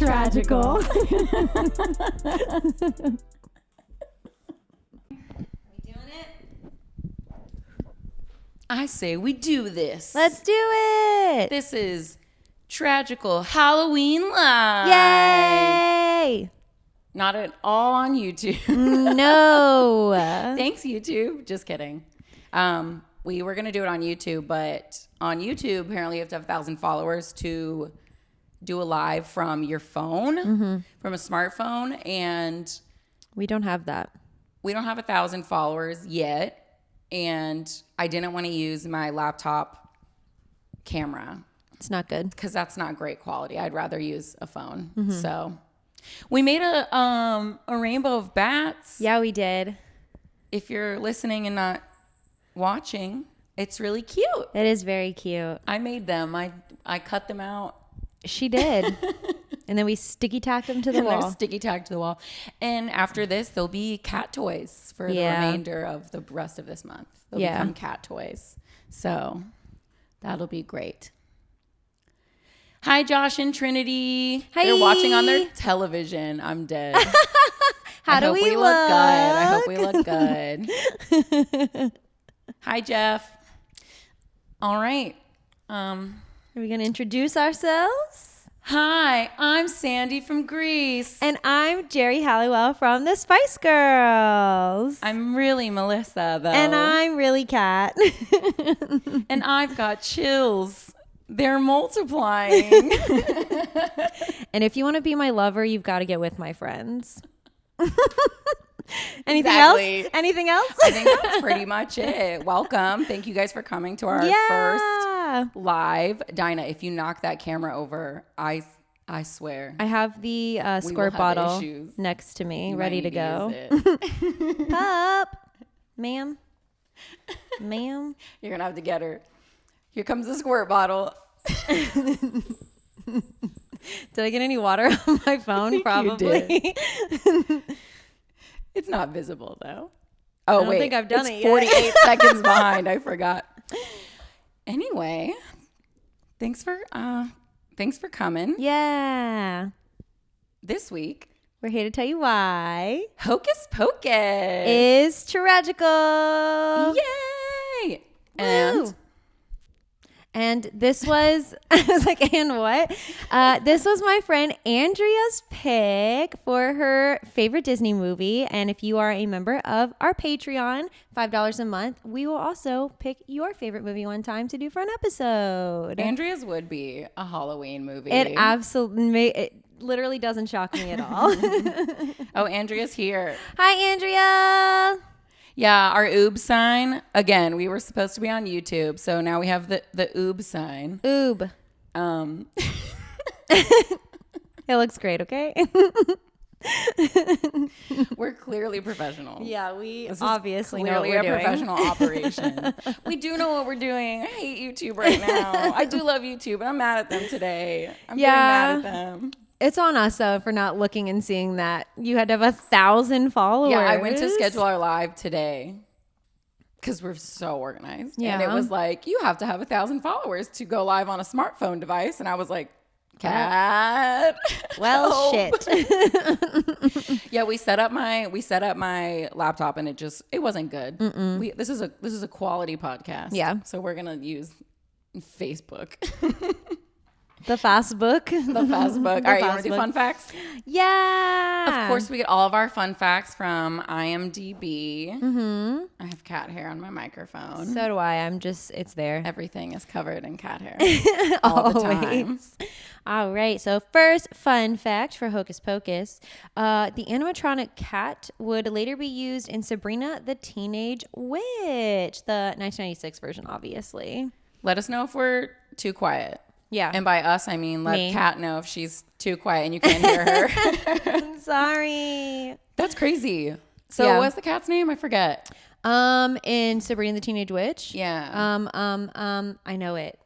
Tragical. I say we do this. Let's do it. This is Tragical Halloween Live. Yay. Not at all on YouTube. No. Thanks, YouTube. Just kidding. We were going to do it on YouTube, but on YouTube, apparently you have to have 1,000 followers to do a live from your phone, from a smartphone. And We don't have that. we don't have 1,000 followers yet. And I didn't want to use my laptop camera It's not good. because that's not great quality. I'd rather use a phone. So we made a rainbow of bats. Yeah, we did. If you're listening and not watching, it's really cute. It is very cute. I made them. I cut them out. She did. And then we sticky tacked them to the And they're wall. sticky tagged to the wall. And after this, there'll be cat toys for the remainder of the rest of this month. They'll become cat toys. So that'll be great. Hi, Josh and Trinity. Hi. They're watching on their television. I'm dead. How I do hope we look good. I hope we look good. Hi, Jeff. All right. Are we going to introduce ourselves? Hi, I'm Sandy from Greece. And I'm Jerry Halliwell from the Spice Girls. I'm really Melissa, though. And I'm really Kat. And I've got chills. They're multiplying. And if you want to be my lover, you've got to get with my friends. Anything Exactly. else? Anything else? I think that's pretty much it. Welcome. Thank you guys for coming to our first live. Dinah, if you knock that camera over, I swear. I have the will squirt have bottle issues. next to me, You ready might to go. need to use it. Pup. Ma'am. Ma'am. You're going to have to get her. Here comes the squirt bottle. Did I get any water on my phone? think you Probably. It's not visible, though. Oh, don't wait. think I've done it's it yet. 48 seconds behind. I forgot. Anyway, thanks for coming. Yeah. This week, We're here to tell you why. Hocus Pocus Is tragical. Yay! Woo. And this was, I was like, and what? This was my friend Andrea's pick for her favorite Disney movie. And if you are a member of our Patreon, $5 a month, we will also pick your favorite movie one time to do for an episode. Andrea's would be a Halloween movie. It literally doesn't shock me at all. Oh, Andrea's here. Hi, Andrea. Yeah, our oob sign. Again, we were supposed to be on YouTube, so now we have the oob sign. Oob. It looks great, okay? We're clearly professionals. Yeah, we This is obviously know what clearly we're a doing. professional operation. We do know what we're doing. I hate YouTube right now. I do love YouTube, but I'm mad at them today. I'm getting mad at them. It's on us though for not looking and seeing that you had to have 1,000 followers. Yeah, I went to schedule our live today because we're so organized. Yeah. And it was like, you have to have 1,000 followers to go live on a smartphone device. And I was like, Cat. Well, shit. Yeah, we set up my laptop and it wasn't good. This is a quality podcast. Yeah. So we're gonna use Facebook. The fast book. The Facebook. All right, you want to do fun facts? Yeah. Of course, we get all of our fun facts from IMDb. I have cat hair on my microphone. So do I. It's there. Everything is covered in cat hair all the time. All right. So first fun fact for Hocus Pocus. The animatronic cat would later be used in Sabrina the Teenage Witch, the 1996 version, obviously. Let us know if we're too quiet. Yeah. And by us, I mean let Me. Kat know if she's too quiet and you can't hear her. I'm sorry. That's crazy. So Yeah. what's the cat's name? I forget. In Sabrina the Teenage Witch. Yeah. I know it.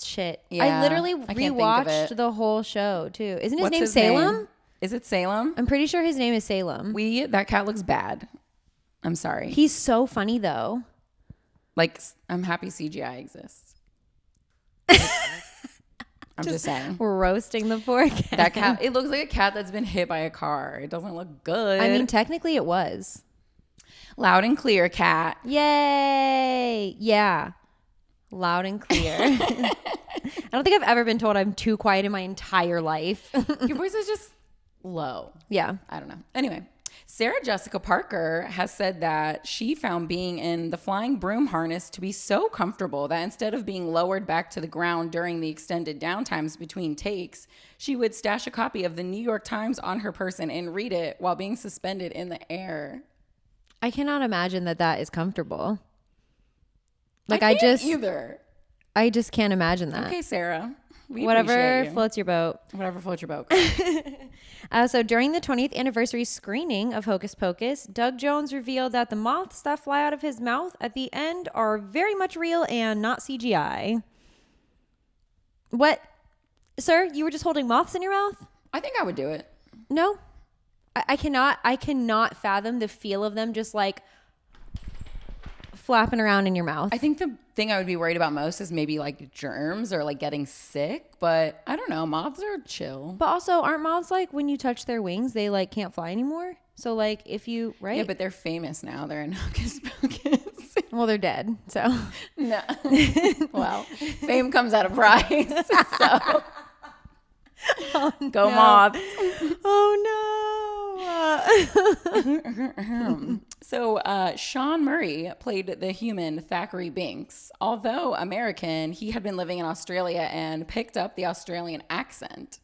Shit. Yeah, I literally I can't think of rewatched it. the whole show too. Isn't his What's name his Salem? name? Is it Salem? I'm pretty sure his name is Salem. That cat looks bad. I'm sorry. He's so funny though. Like, I'm happy CGI exists. I'm just saying. Roasting the poor cat. That cat, it looks like a cat that's been hit by a car. It doesn't look good. I mean, technically it was. Loud and clear, cat. Yay. Yeah. Loud and clear. I don't think I've ever been told I'm too quiet in my entire life. Your voice is just low. Yeah. I don't know. Anyway, Sarah Jessica Parker has said that she found being in the flying broom harness to be so comfortable that instead of being lowered back to the ground during the extended downtimes between takes, she would stash a copy of the New York Times on her person and read it while being suspended in the air. I cannot imagine that is comfortable. Like I can't either. I just can't imagine that. Okay, Sarah. Whatever floats your boat. Whatever floats your boat. So during the 20th anniversary screening of Hocus Pocus, Doug Jones revealed that the moths that fly out of his mouth at the end are very much real and not CGI. What? Sir, you were just holding moths in your mouth? I think I would do it. No. I cannot fathom the feel of them just like flapping around in your mouth. I think the thing I would be worried about most is maybe like germs or like getting sick, but I don't know. Moths are chill. But also, aren't moths like when you touch their wings, they like can't fly anymore? So like if you, right? Yeah, but they're famous now. They're in Hocus Pocus. Well, they're dead. So no. Well, fame comes at a price. So oh, go moths. Oh no. So Sean Murray played the human Thackeray Binx. Although American, he had been living in Australia and picked up the Australian accent,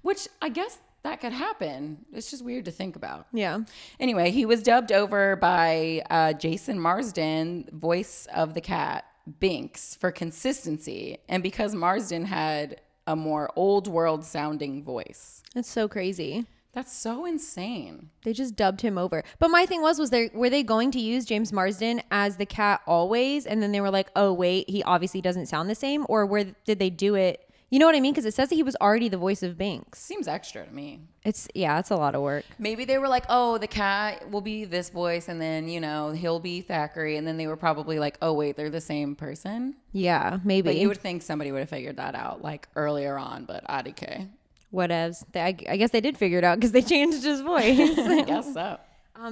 which I guess that could happen. It's just weird to think about. Yeah. Anyway, he was dubbed over by Jason Marsden, voice of the cat Binx, for consistency, and because Marsden had a more old world sounding voice. That's so crazy. That's so insane. They just dubbed him over. But my thing were they going to use James Marsden as the cat always? And then they were like, oh, wait, he obviously doesn't sound the same? Or did they do it? You know what I mean? Because it says that he was already the voice of Binx. Seems extra to me. It's a lot of work. Maybe they were like, oh, the cat will be this voice. And then, he'll be Thackeray. And then they were probably like, oh, wait, they're the same person. Yeah, maybe. But you would think somebody would have figured that out like earlier on, but IDK. Whatevs. I guess they did figure it out because they changed his voice. I guess so.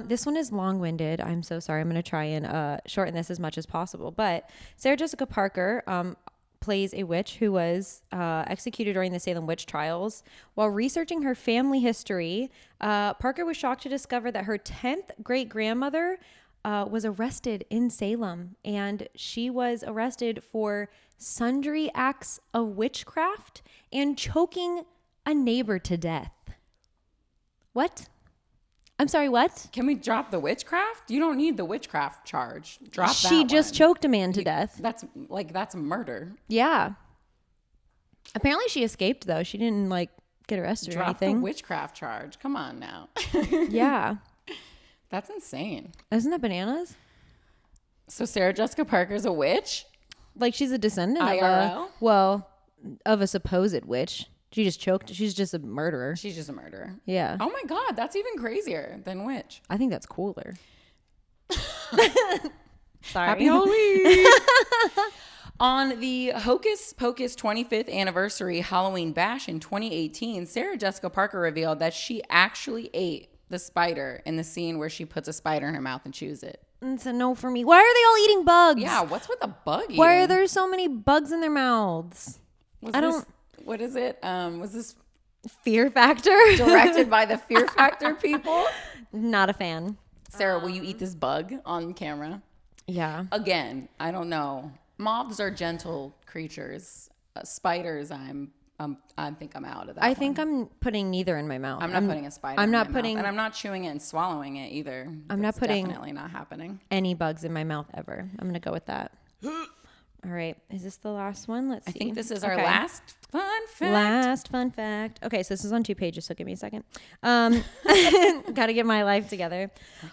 This one is long-winded. I'm so sorry. I'm going to try and shorten this as much as possible. But Sarah Jessica Parker plays a witch who was executed during the Salem witch trials. While researching her family history, Parker was shocked to discover that her 10th great-grandmother was arrested in Salem. And she was arrested for sundry acts of witchcraft and choking a neighbor to death. What? I'm sorry, what? Can we drop the witchcraft? You don't need the witchcraft charge. Drop that She just one. choked a man to death. That's murder. Yeah. Apparently she escaped though. She didn't get arrested or anything. Drop the witchcraft charge. Come on now. Yeah. That's insane. Isn't that bananas? So Sarah Jessica Parker's a witch? Like she's a descendant IRL? of a supposed witch. She just choked. She's just a murderer. She's just a murderer. Yeah. Oh my God, that's even crazier than witch. I think that's cooler. Sorry. Happy Halloween. On the Hocus Pocus 25th anniversary Halloween bash in 2018, Sarah Jessica Parker revealed that she actually ate the spider in the scene where she puts a spider in her mouth and chews it. It's a no for me. Why are they all eating bugs? Yeah, what's with the bug eating? Why are there so many bugs in their mouths? What is it? Was this Fear Factor? Directed by the Fear Factor people? Not a fan. Sarah, will you eat this bug on camera? Yeah. Again, I don't know. Moths are gentle creatures. Spiders, I think I'm out of that. I think I'm putting neither in my mouth. I'm not putting a spider. I'm not in my putting, mouth. And I'm not chewing it and swallowing it either. I'm not putting definitely not happening. Any bugs in my mouth ever. I'm gonna go with that. All right. Is this the last one? Let's see. I think this is our last fun fact. Last fun fact. Okay, so this is on 2 pages, so give me a second. Got to get my life together.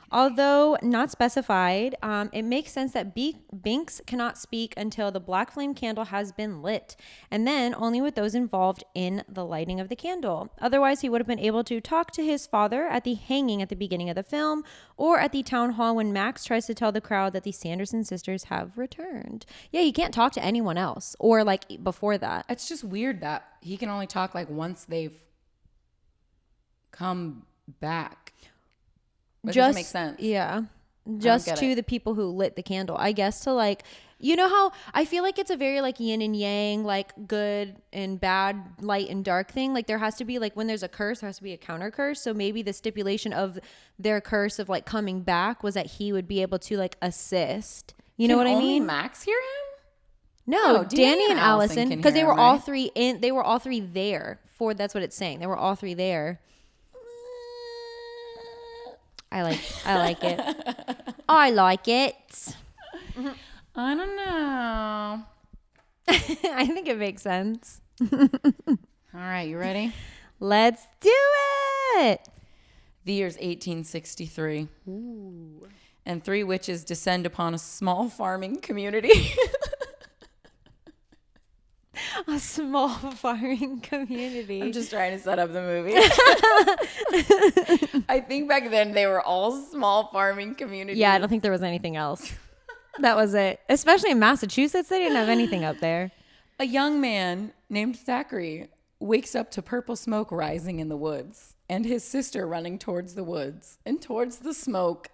Although not specified, it makes sense that Binx cannot speak until the black flame candle has been lit, and then only with those involved in the lighting of the candle. Otherwise, he would have been able to talk to his father at the hanging at the beginning of the film, or at the town hall when Max tries to tell the crowd that the Sanderson sisters have returned. Yeah, he can't talk to anyone else or like before that. It's just weird that he can only talk like once they've come back. It doesn't make sense. Yeah. Just to the people who lit the candle. I guess to like, you know how I feel like it's a very like yin and yang, like good and bad, light and dark thing. Like there has to be like when there's a curse, there has to be a counter curse. So maybe the stipulation of their curse of like coming back was that he would be able to like assist. You know what I mean? Only Max hear him? No, Danny and Allison, because they were all three in. They were all three there. That's what it's saying. They were all three there. I like it. I like it. I don't know. I think it makes sense. All right, you ready? Let's do it. The year's 1863. Ooh. And 3 witches descend upon a small farming community. A small farming community. I'm just trying to set up the movie. I think back then they were all small farming communities. Yeah, I don't think there was anything else. That was it. Especially in Massachusetts, they didn't have anything up there. A young man named Thackeray wakes up to purple smoke rising in the woods and his sister running towards the woods and towards the smoke.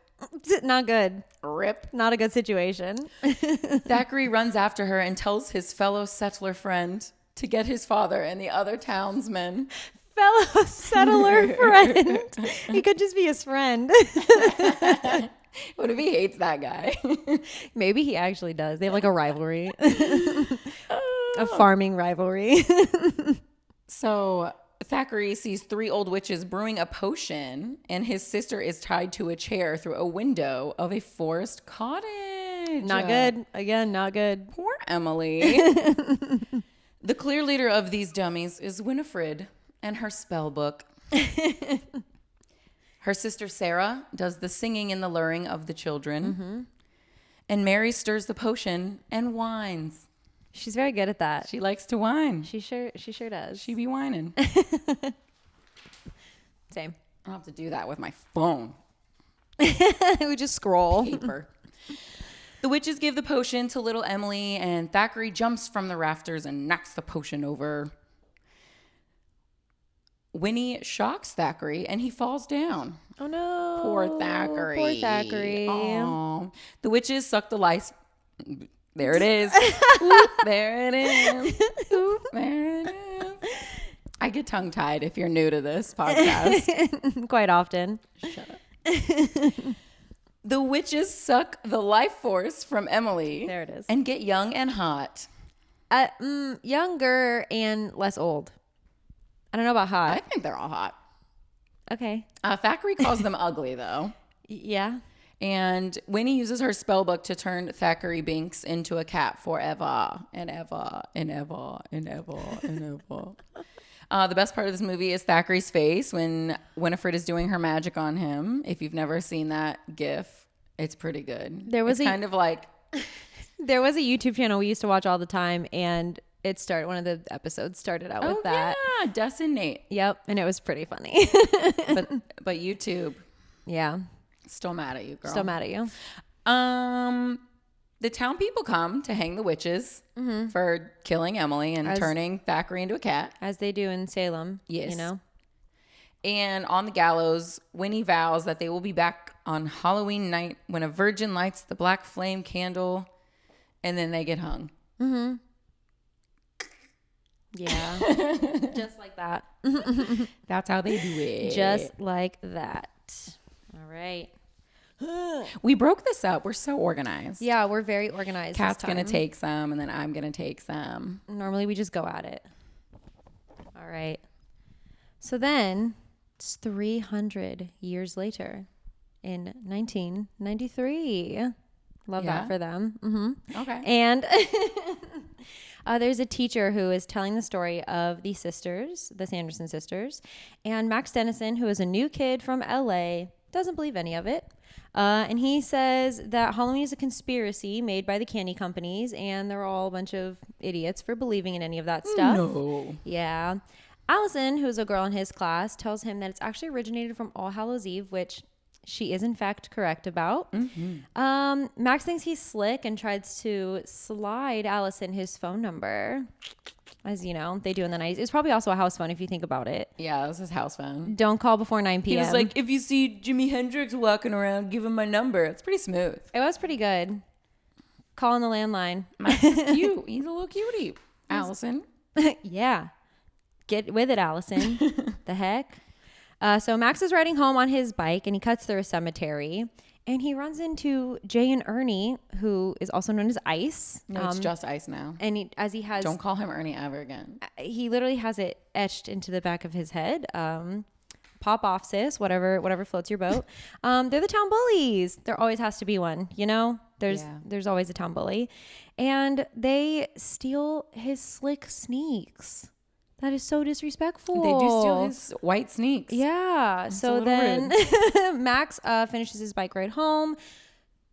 Not good. Rip. Not a good situation. Thackeray runs after her and tells his fellow settler friend to get his father and the other townsmen. Fellow settler friend. He could just be his friend. What if he hates that guy? Maybe he actually does. They have like a rivalry. A farming rivalry. So Thackeray sees 3 old witches brewing a potion, and his sister is tied to a chair through a window of a forest cottage. Not good. Again, not good. Poor Emily. The clear leader of these dummies is Winifred and her spell book. Her sister Sarah does the singing and the luring of the children. Mm-hmm. And Mary stirs the potion and whines. She's very good at that. She likes to whine. She sure does. She be whining. Same. I'll have to do that with my phone. We just scroll. Paper. The witches give the potion to little Emily, and Thackeray jumps from the rafters and knocks the potion over. Winnie shocks Thackeray, and he falls down. Oh, no. Poor Thackeray. Poor Thackeray. Aww. The witches suck the lice. There it is. Oop, there it is. Oop, there it is. I get tongue-tied if you're new to this podcast. Quite often. Shut up. The witches suck the life force from Emily. There it is. And get young and hot. Younger and less old. I don't know about hot. I think they're all hot. Okay. Thackeray calls them ugly, though. Yeah. And Winnie uses her spell book to turn Thackeray Binx into a cat forever and ever and ever and ever and ever. The best part of this movie is Thackeray's face when Winifred is doing her magic on him. If you've never seen that GIF, it's pretty good. There was kind of like... There was a YouTube channel we used to watch all the time, and one of the episodes started out with that. Yeah, Dust and Nate. Yep, and it was pretty funny. but YouTube. Yeah. Still mad at you, girl. Still mad at you. The town people come to hang the witches for killing Emily and turning Thackeray into a cat. As they do in Salem. Yes. You know? And on the gallows, Winnie vows that they will be back on Halloween night when a virgin lights the black flame candle, and then they get hung. Mm-hmm. Yeah. Just like that. That's how they do it. Just like that. All right. We broke this up. We're so organized. Yeah, we're very organized. Kat's going to take some, and then I'm going to take some. Normally, we just go at it. All right. So then, it's 300 years later in 1993. Love that for them. Mm-hmm. Okay. And there's a teacher who is telling the story of the sisters, the Sanderson sisters, and Max Dennison, who is a new kid from LA, doesn't believe any of it. And he says that Halloween is a conspiracy made by the candy companies, and they're all a bunch of idiots for believing in any of that stuff. No. Yeah. Allison, who's a girl in his class, tells him that it's actually originated from All Hallows Eve, which she is in fact correct about. Max thinks he's slick and tries to slide Allison his phone number, as you know they do in the 90s. It's probably also a house phone if you think about it. Yeah, this is house phone. Don't call before 9 p.m. He was like, if you see Jimi Hendrix walking around, give him my number. It's pretty smooth. It was pretty good. Calling the landline. Max is cute. He's a little cutie. Allison. Yeah. Get with it, Allison. The heck? So Max is riding home on his bike and he cuts through a cemetery and he runs into Jay and Ernie, who is also known as Ice. No, it's just Ice now. And don't call him Ernie ever again. He literally has it etched into the back of his head. Pop off, sis, whatever floats your boat. They're the town bullies. There always has to be one, you know? There's always a town bully. And they steal his slick sneaks. That is so disrespectful. They do steal his white sneaks. Yeah. So then Max finishes his bike ride home,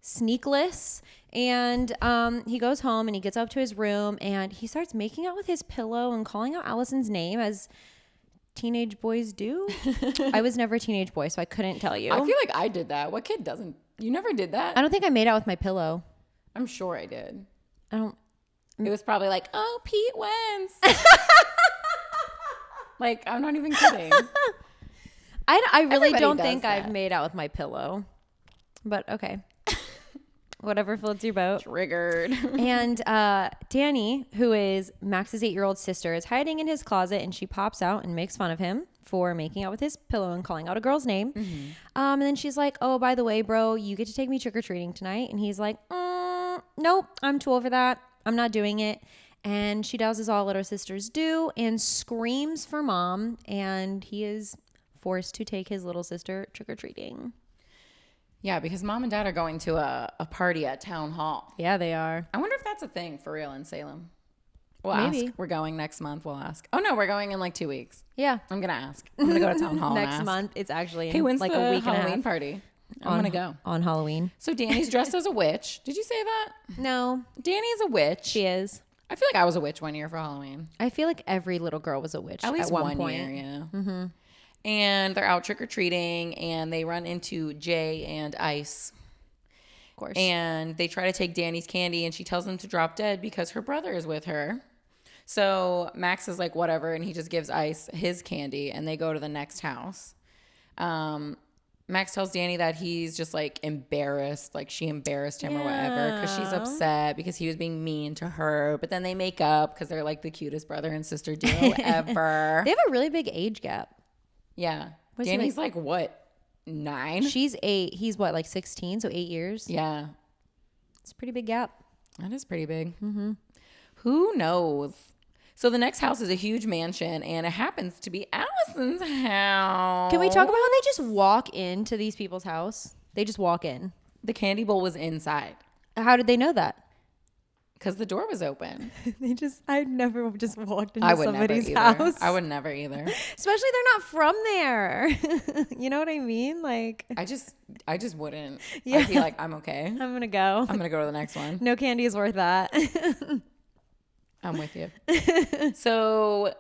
sneakless. And he goes home and he gets up to his room and he starts making out with his pillow and calling out Allison's name as teenage boys do. I was never a teenage boy, so I couldn't tell you. I feel like I did that. What kid doesn't? You never did that? I don't think I made out with my pillow. I'm sure I did. I don't. It was probably like, oh, Pete wins. Like, I'm not even kidding. I really Everybody don't does think that. I've made out with my pillow. But okay. Whatever floats your boat. Triggered. And Danny, who is Max's 8-year-old sister, is hiding in his closet and she pops out and makes fun of him for making out with his pillow and calling out a girl's name. And then she's like, oh, by the way, bro, you get to take me trick-or-treating tonight. And he's like, nope, I'm too old for that. I'm not doing it. And she does as all little sisters do and screams for mom. And he is forced to take his little sister trick-or-treating. Yeah, because mom and dad are going to a party at town hall. Yeah, they are. I wonder if that's a thing for real in Salem. We'll Maybe. ask. We're going next month. We'll ask. Oh, no, we're going in like 2 weeks. Yeah. I'm going to ask. I'm going to go to town hall Next and ask. month. It's actually in Hey, when's like the a week Halloween and a half. party? I'm going to go. On Halloween. So Danny's dressed as a witch. Did you say that? No, Danny's a witch. she is. I feel like I was a witch one year for Halloween. I feel like every little girl was a witch At least one one point. year, yeah. And they're out trick-or-treating, and they run into Jay and Ice. Of course. And they try to take Danny's candy, and she tells them to drop dead because her brother is with her. So Max is like, whatever, and he just gives Ice his candy, and they go to the next house. Max tells Danny that he's just like embarrassed, like she embarrassed him or whatever, because she's upset because he was being mean to her. But then they make up because they're like the cutest brother and sister duo ever. They have a really big age gap. Yeah. Was he Danny's like what, 9? She's 8. He's what, like 16? So 8 years. Yeah. It's a pretty big gap. That is pretty big. Who knows? So the next house is a huge mansion, and it happens to be Allison's house. Can we talk about how they just walk into these people's house? They just walk in. The candy bowl was inside How did they know that? because the door was open. I've never just walked into I would somebody's never either. house. I would never either. Especially they're not from there. You know what I mean? Like, I just wouldn't. Yeah. I'd be like, I'm okay. I'm going to go. I'm gonna go to the next one. No candy is worth that. I'm with you. So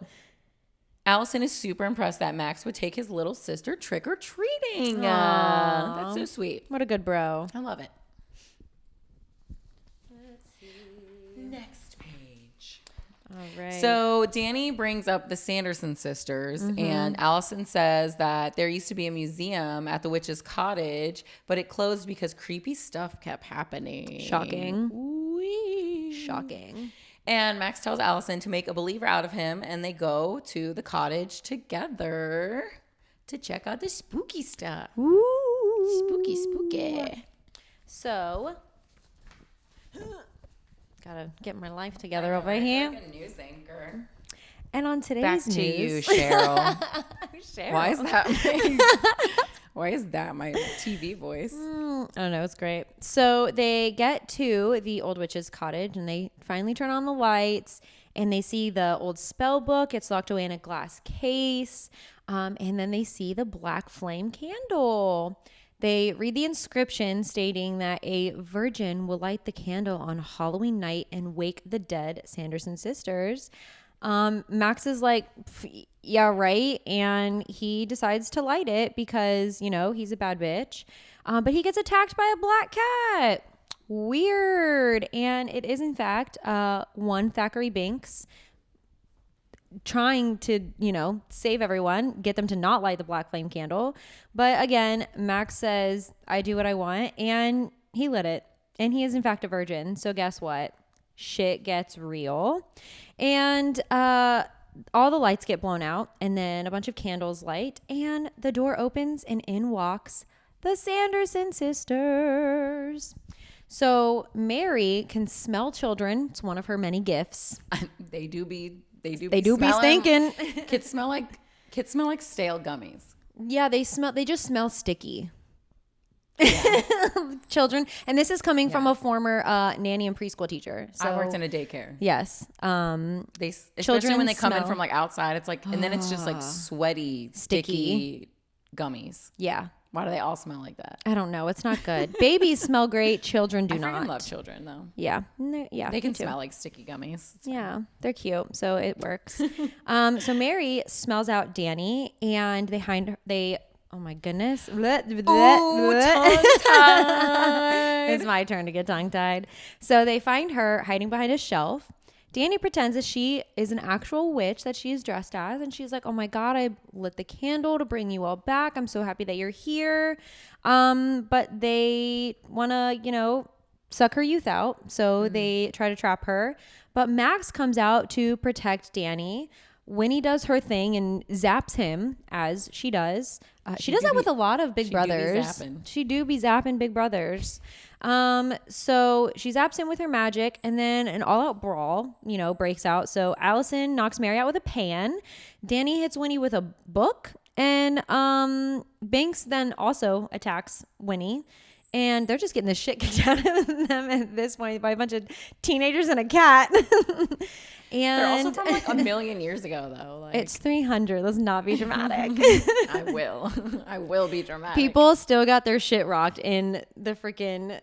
Allison is super impressed that Max would take his little sister trick-or-treating. That's so sweet. What a good bro. I love it. Let's see. Next page. All right. So Danny brings up the Sanderson sisters, and Allison says that there used to be a museum at the witch's cottage, but it closed because creepy stuff kept happening. Shocking. Wee. Shocking. And Max tells Allison to make a believer out of him, and they go to the cottage together to check out the spooky stuff. Ooh. Spooky. So, gotta get my life together over here. Like a news anchor. And on today's Back news, to you, Cheryl. Cheryl. Why is that my TV voice? I don't know. It's great. So they get to the old witch's cottage and they finally turn on the lights and they see the old spell book. It's locked away in a glass case. And then they see the black flame candle. They read the inscription stating that a virgin will light the candle on Halloween night and wake the dead Sanderson sisters. Max is like, yeah, right. And he decides to light it because, you know, he's a bad bitch. But he gets attacked by a black cat. Weird. And it is, in fact, one Thackeray Binx trying to, you know, save everyone, get them to not light the black flame candle. But again, Max says, I do what I want. And he lit it. And he is, in fact, a virgin. So guess what? Shit gets real. And all the lights get blown out. And then a bunch of candles light. And the door opens and in walks the Sanderson sisters. So Mary can smell children. It's one of her many gifts. They do be stinking. Kids smell like stale gummies. Yeah, they just smell sticky. Yeah. Children, and this is coming from a former nanny and preschool teacher. So I worked in a daycare. Yes. They especially when they come in from like outside, it's like, and then it's just like sweaty, sticky gummies. Yeah. Why do they all smell like that? I don't know. It's not good. Babies smell great. Children do not. I love children though. Yeah. Yeah. They can smell like sticky gummies. Yeah. They're cute. So it works. So Mary smells out Danny and they oh my goodness. Tongue-tied. It's my turn to get tongue-tied. So they find her hiding behind a shelf. Danny pretends that she is an actual witch that she is dressed as. And she's like, oh my God, I lit the candle to bring you all back. I'm so happy that you're here. But they want to, you know, suck her youth out. So they try to trap her. But Max comes out to protect Danny. Winnie does her thing and zaps him, as she does. She does that with a lot of Big Brothers. She do be zapping Big Brothers. So she zaps him with her magic, and then an all-out brawl, you know, breaks out. So Allison knocks Mary out with a pan. Danny hits Winnie with a book, and Binx then also attacks Winnie. And they're just getting the shit kicked out of them at this point by a bunch of teenagers and a cat. And they're also from like a million years ago, though. Like, it's 300. Let's not be dramatic. I will be dramatic. People still got their shit rocked in the freaking,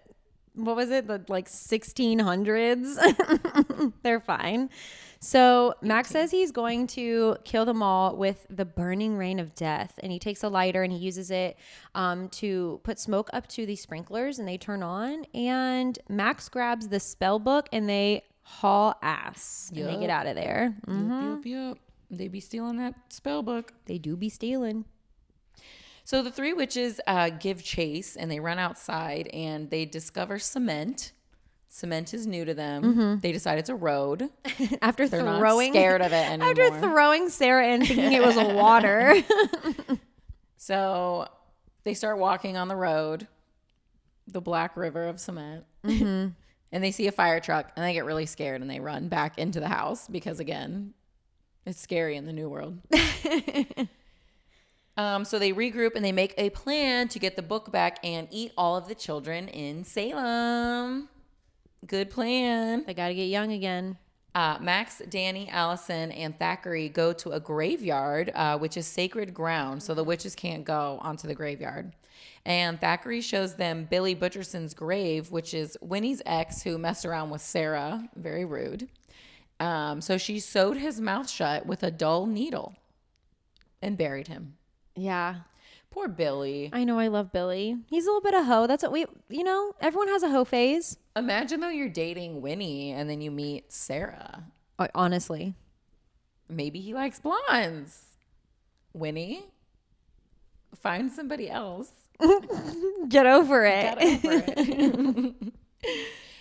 what was it? The like 1600s. They're fine. So Max says he's going to kill them all with the burning rain of death. And he takes a lighter and he uses it to put smoke up to these sprinklers, and they turn on. And Max grabs the spell book and they haul ass. And they get out of there. Yep. They be stealing that spell book. They do be stealing. So the three witches give chase and they run outside and they discover cement. Cement is new to them. They decide it's a road. They're not scared of it anymore. After throwing Sarah in thinking it was water. So they start walking on the road, the black river of cement. And they see a fire truck and they get really scared and they run back into the house because, again, it's scary in the new world. So they regroup and they make a plan to get the book back and eat all of the children in Salem. Good plan. They got to get young again. Max, Danny, Allison, and Thackeray go to a graveyard, which is sacred ground, so the witches can't go onto the graveyard. And Thackeray shows them Billy Butcherson's grave, which is Winnie's ex who messed around with Sarah. Very rude. So she sewed his mouth shut with a dull needle and buried him. Yeah. Poor Billy. I know. I love Billy. He's a little bit of hoe. That's what everyone has a hoe phase. Imagine though you're dating Winnie and then you meet Sarah. Honestly. Maybe he likes blondes. Winnie, find somebody else. Get over it.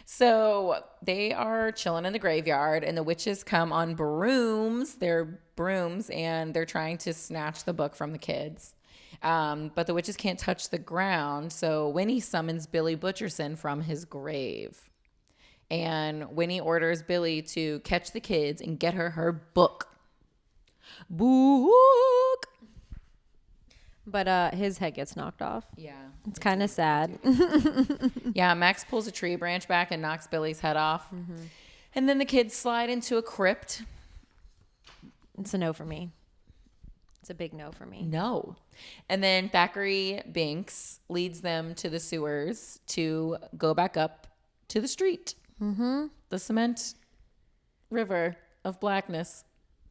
So they are chilling in the graveyard and the witches come on brooms. They're brooms and they're trying to snatch the book from the kids. But the witches can't touch the ground. So Winnie summons Billy Butcherson from his grave. And Winnie orders Billy to catch the kids and get her book. Book. But his head gets knocked off. Yeah. It's kind of sad. Yeah, Max pulls a tree branch back and knocks Billy's head off. And then the kids slide into a crypt. It's a no for me. It's a big no for me. No. And then Thackeray Binx leads them to the sewers to go back up to the street. The cement river of blackness.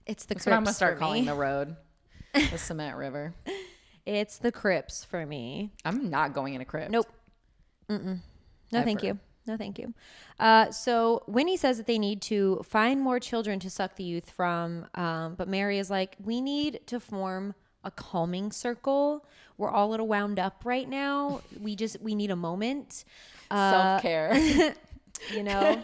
It's the That's what I'm Crips gonna start for calling me. the road, the cement river. It's the Crips for me. I'm not going in a crypt. Nope. No, thank Ever. you. No, thank you. So Winnie says that they need to find more children to suck the youth from. But Mary is like, we need to form a calming circle. We're all a little wound up right now. We need a moment. Self-care. You know,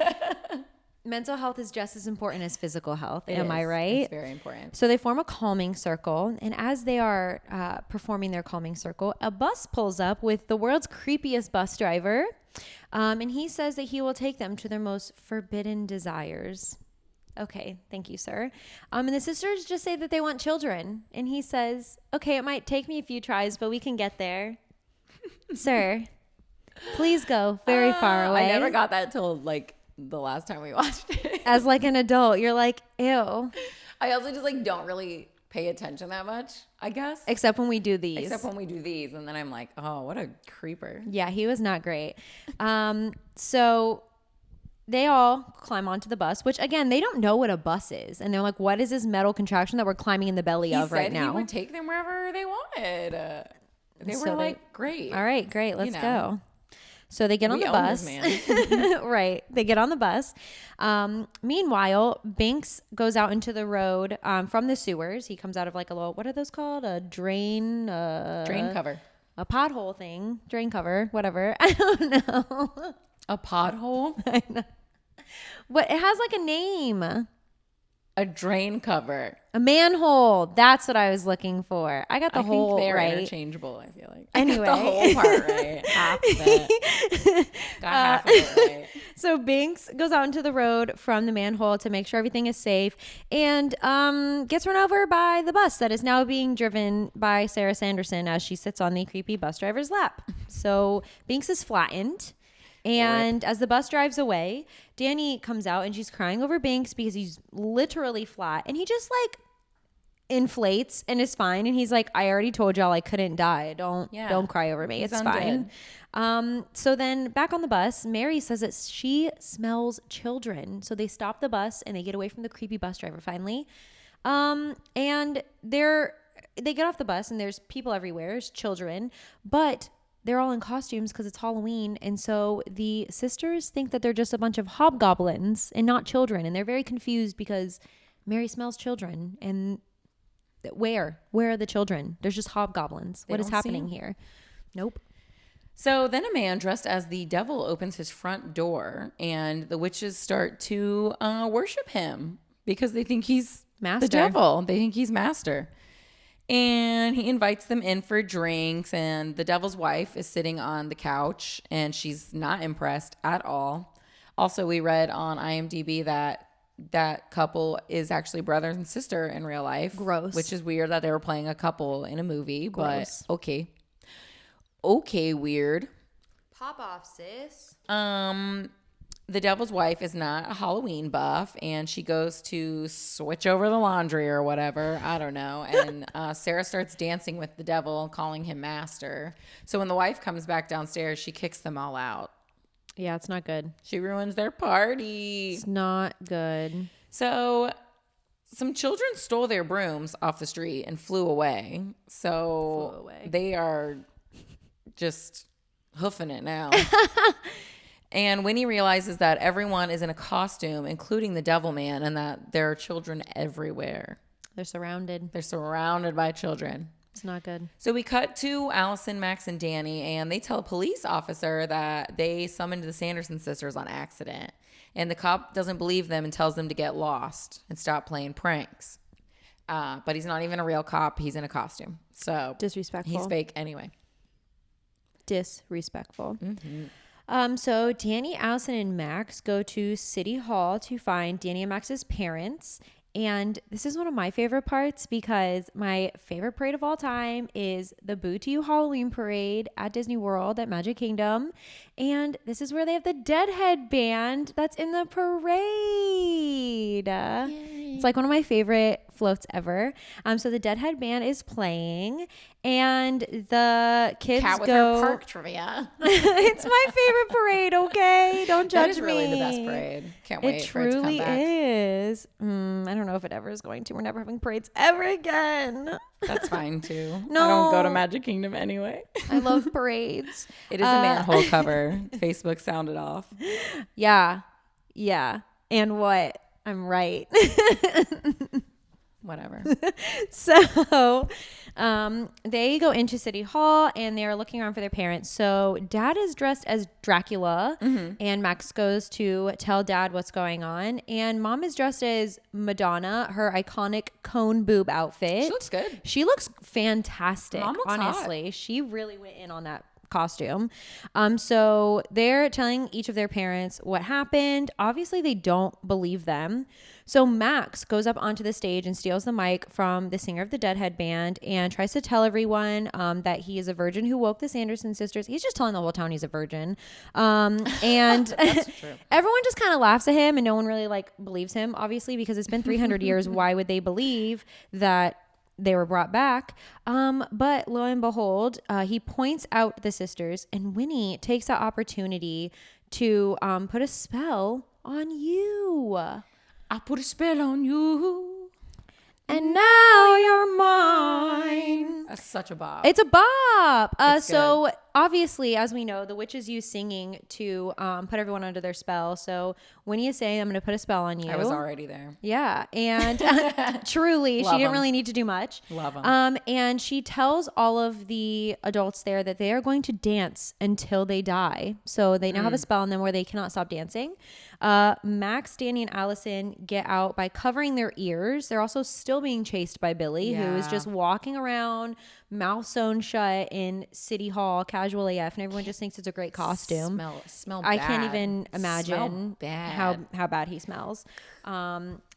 mental health is just as important as physical health. Am I right? It's very important. So they form a calming circle. And as they are performing their calming circle, a bus pulls up with the world's creepiest bus driver. And he says that he will take them to their most forbidden desires. Okay, thank you, sir. And the sisters just say that they want children. And he says, okay, it might take me a few tries, but we can get there. Sir, please go very far away. I never got that till like the last time we watched it. As like an adult, you're like, ew. I also just like don't really pay attention that much, I guess. Except when we do these. Except when we do these. And then I'm like, oh, what a creeper. Yeah, he was not great. So they all climb onto the bus, which again, they don't know what a bus is. And they're like, what is this metal contraption that we're climbing in the belly of right now? He would take them wherever they wanted. They So were like, great. All right, great. Let's go. So they get on the own bus. this man. Right. They get on the bus. Meanwhile, Binx goes out into the road from the sewers. He comes out of like a little, what are those called? A drain? Drain cover. A pothole thing. Drain cover. Whatever. I don't know. A pothole? I know. But it has like a name. A drain cover. A manhole. That's what I was looking for. I got the whole think they're right. interchangeable, I feel like. Anyway. I got the whole part right. Half of it. Got half of it right. So Binx goes out into the road from the manhole to make sure everything is safe and gets run over by the bus that is now being driven by Sarah Sanderson as she sits on the creepy bus driver's lap. So Binx is flattened. And as the bus drives away, Danny comes out and she's crying over Binx because he's literally flat. And he just like inflates and is fine. And he's like, I already told y'all I couldn't die. Don't cry over me. It's fine. So then back on the bus, Mary says that she smells children. So they stop the bus and they get away from the creepy bus driver finally. And they get off the bus and there's people everywhere, there's children, but they're all in costumes because it's Halloween. And so the sisters think that they're just a bunch of hobgoblins and not children. And they're very confused because Mary smells children. And where are the children? There's just hobgoblins. What is happening here? Nope. So then a man dressed as the devil opens his front door and the witches start to worship him because they think he's Master. the devil. They think he's master. And he invites them in for drinks, and the devil's wife is sitting on the couch, and she's not impressed at all. Also, we read on IMDb that couple is actually brother and sister in real life. Gross. Which is weird that they were playing a couple in a movie, Gross. but okay. Okay, weird. Pop off, sis. The devil's wife is not a Halloween buff, and she goes to switch over the laundry or whatever. I don't know. And Sarah starts dancing with the devil, calling him master. So when the wife comes back downstairs, she kicks them all out. Yeah, it's not good. She ruins their party. It's not good. So some children stole their brooms off the street and flew away. So they are just hoofing it now. And Winnie realizes that everyone is in a costume, including the devil man, and that there are children everywhere. They're surrounded. They're surrounded by children. It's not good. So we cut to Allison, Max, and Danny, and they tell a police officer that they summoned the Sanderson sisters on accident. And the cop doesn't believe them and tells them to get lost and stop playing pranks. But he's not even a real cop. He's in a costume. So disrespectful. He's fake anyway. Disrespectful. Mm-hmm. So Danny, Allison, and Max go to City Hall to find Danny and Max's parents. And this is one of my favorite parts because my favorite parade of all time is the Boo to You Halloween parade at Disney World at Magic Kingdom. And this is where they have the Deadhead band that's in the parade. It's like one of my favorite floats ever. So the Deadhead Band is playing, and the kids Cat with go. her park trivia. It's my favorite parade. Okay, don't judge me. That is really the best parade. Can't wait It for it to come truly back. is. I don't know if it ever is going to. We're never having parades ever again. That's fine too. No. I don't go to Magic Kingdom anyway. I love parades. It is a manhole cover. Facebook sounded off. Yeah. And what? I'm right. Whatever. So they go into City Hall and they're looking around for their parents. So Dad is dressed as Dracula, and Max goes to tell Dad what's going on. And Mom is dressed as Madonna, her iconic cone boob outfit. She looks good. She looks fantastic. Mom looks honestly. Hot. She really went in on that costume. So they're telling each of their parents what happened. Obviously they don't believe them. So Max goes up onto the stage and steals the mic from the singer of the Deadhead Band and tries to tell everyone that he is a virgin who woke the Sanderson sisters. He's just telling the whole town he's a virgin. And everyone just kind of laughs at him, and no one really believes him, obviously, because it's been 300 years. Why would they believe that they were brought back? But lo and behold, he points out the sisters, and Winnie takes that opportunity to put a spell on you. I put a spell on you, and now you're mine. That's such a bop. It's a bop. It's so obviously, as we know, the witches use singing to put everyone under their spell. So Winnie is saying, I'm going to put a spell on you. I was already there. Yeah. And truly, she didn't really need to do much. Love them. And she tells all of the adults there that they are going to dance until they die. So they now have a spell on them where they cannot stop dancing. Max, Danny, and Allison get out by covering their ears. They're also still being chased by Billy, who is just walking around, mouth sewn shut in City Hall, casual AF, and everyone just thinks it's a great costume. Smell I bad. can't even imagine bad. how bad he smells.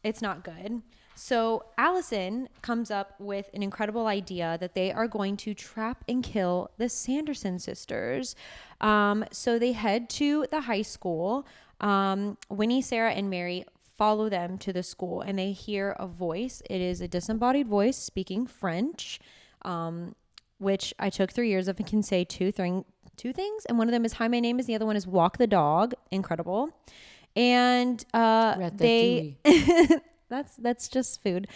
It's not good. So Allison comes up with an incredible idea that they are going to trap and kill the Sanderson sisters. So they head to the high school. Winnie, Sarah, and Mary follow them to the school, and they hear a voice. It is a disembodied voice speaking French, which I took 3 years of and can say two things. And one of them is "Hi, my name is." The other one is "Walk the dog." Incredible. And they that's just food.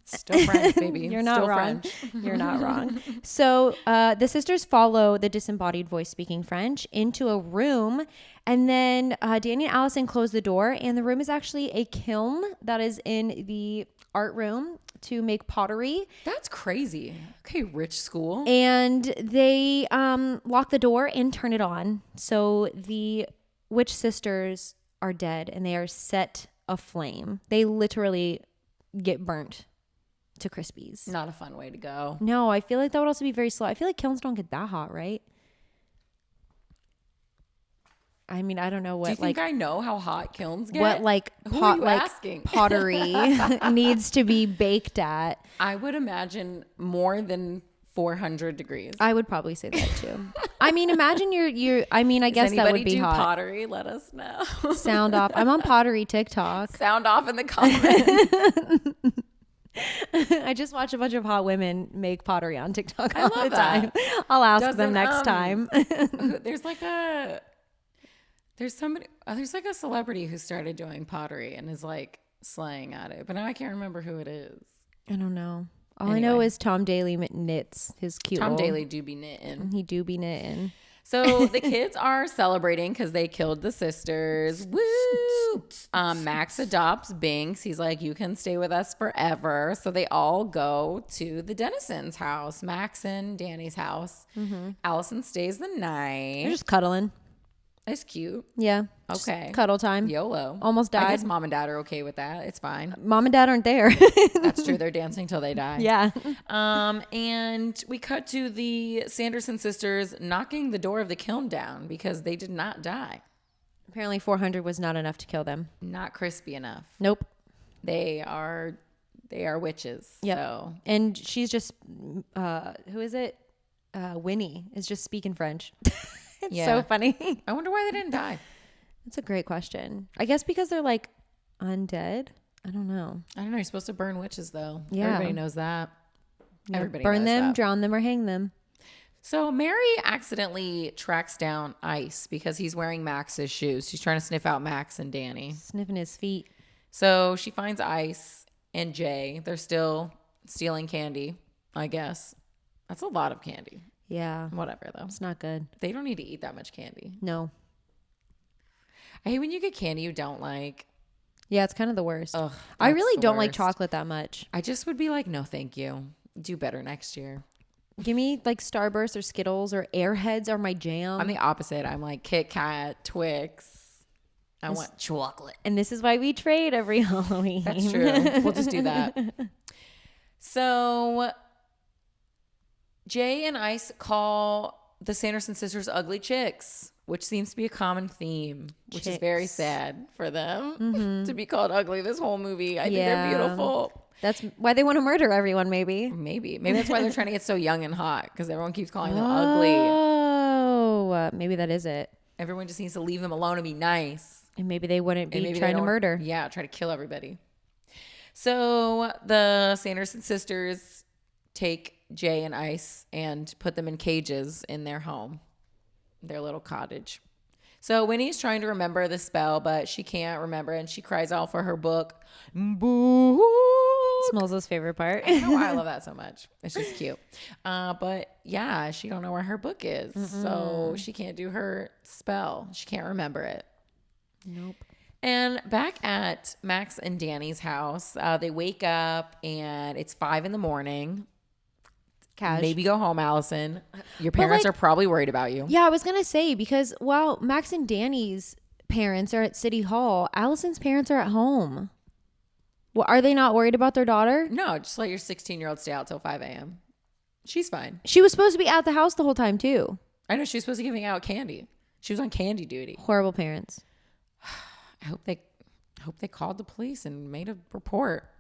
Still French, baby. You're not Still wrong. French. You're not wrong. So the sisters follow the disembodied voice speaking French into a room, and then Danny and Allison close the door, and the room is actually a kiln that is in the art room to make pottery. That's crazy. Okay, rich school. And they lock the door and turn it on. So the witch sisters are dead, and they are set aflame. They literally get burnt to crispies. Not a fun way to go. No, I feel like that would also be very slow. I feel like kilns don't get that hot, right? I mean, I don't know what. Do you think I know how hot kilns get? What Who are you asking? pottery needs to be baked at? I would imagine more than 400 degrees. I would probably say that too. I mean, imagine you're. I mean, I guess that would be hot. Pottery? Let us know. Sound off. I'm on pottery TikTok. Sound off in the comments. I just watch a bunch of hot women make pottery on TikTok all the that. time. I'll ask them next time. There's like a celebrity who started doing pottery and is like slaying at it, but now I can't remember who it is. I don't know. All I know is Tom Daly knits his cute. Tom Daly do be knitting. He do be knitting. So the kids are celebrating because they killed the sisters. Woo! Max adopts Binx. He's like, you can stay with us forever. So they all go to the Dennison's house, Max and Danny's house. Mm-hmm. Allison stays the night. They're just cuddling. It's cute. Yeah. Okay. Cuddle time. YOLO. Almost died. I guess mom and dad are okay with that. It's fine. Mom and dad aren't there. That's true. They're dancing till they die. Yeah. And we cut to the Sanderson sisters knocking the door of the kiln down because they did not die. Apparently 400 was not enough to kill them. Not crispy enough. Nope. They are witches. Yep. So. And she's just, who is it? Winnie is just speaking French. It's so funny. I wonder why they didn't die. That's a great question. I guess because they're like undead. I don't know. You're supposed to burn witches, though. Yeah. Everybody knows that. Everybody burn knows them, that. drown them, or hang them. So Mary accidentally tracks down Ice because he's wearing Max's shoes. She's trying to sniff out Max and Danny. Sniffing his feet. So she finds Ice and Jay. They're still stealing candy, I guess. That's a lot of candy. Yeah. Whatever, though. It's not good. They don't need to eat that much candy. No. I hate when you get candy you don't like. Yeah, it's kind of the worst. Ugh, I really don't like worst. chocolate that much. I just would be like, no, thank you. Do better next year. Give me like Starburst or Skittles or Airheads are my jam. I'm the opposite. I'm like Kit Kat, Twix. I want chocolate. And this is why we trade every Halloween. That's true. We'll just do that. So Jay and Ice call the Sanderson sisters ugly chicks, which seems to be a common theme, which is very sad for them to be called ugly this whole movie. I think they're beautiful. That's why they want to murder everyone, maybe. Maybe that's why they're trying to get so young and hot, because everyone keeps calling them ugly. Oh, maybe that is it. Everyone just needs to leave them alone and be nice. And maybe they wouldn't be trying to murder. Yeah, try to kill everybody. So the Sanderson sisters take Jay and Ice and put them in cages in their home, their little cottage. So Winnie's trying to remember the spell, but she can't remember, and she cries out for her book. Boo! Smells' favorite part. I know why I love that so much. It's just cute. But yeah, she don't know where her book is, so she can't do her spell. She can't remember it. Nope. And back at Max and Danny's house, they wake up and it's 5 a.m. Cash. Maybe go home, Allison. Your parents are probably worried about you. Yeah, I was going to say, because while Max and Danny's parents are at City Hall, Allison's parents are at home. Well, are they not worried about their daughter? No, just let your 16-year-old stay out till 5 a.m. She's fine. She was supposed to be at the house the whole time, too. I know, she was supposed to be giving out candy. She was on candy duty. Horrible parents. I hope they called the police and made a report.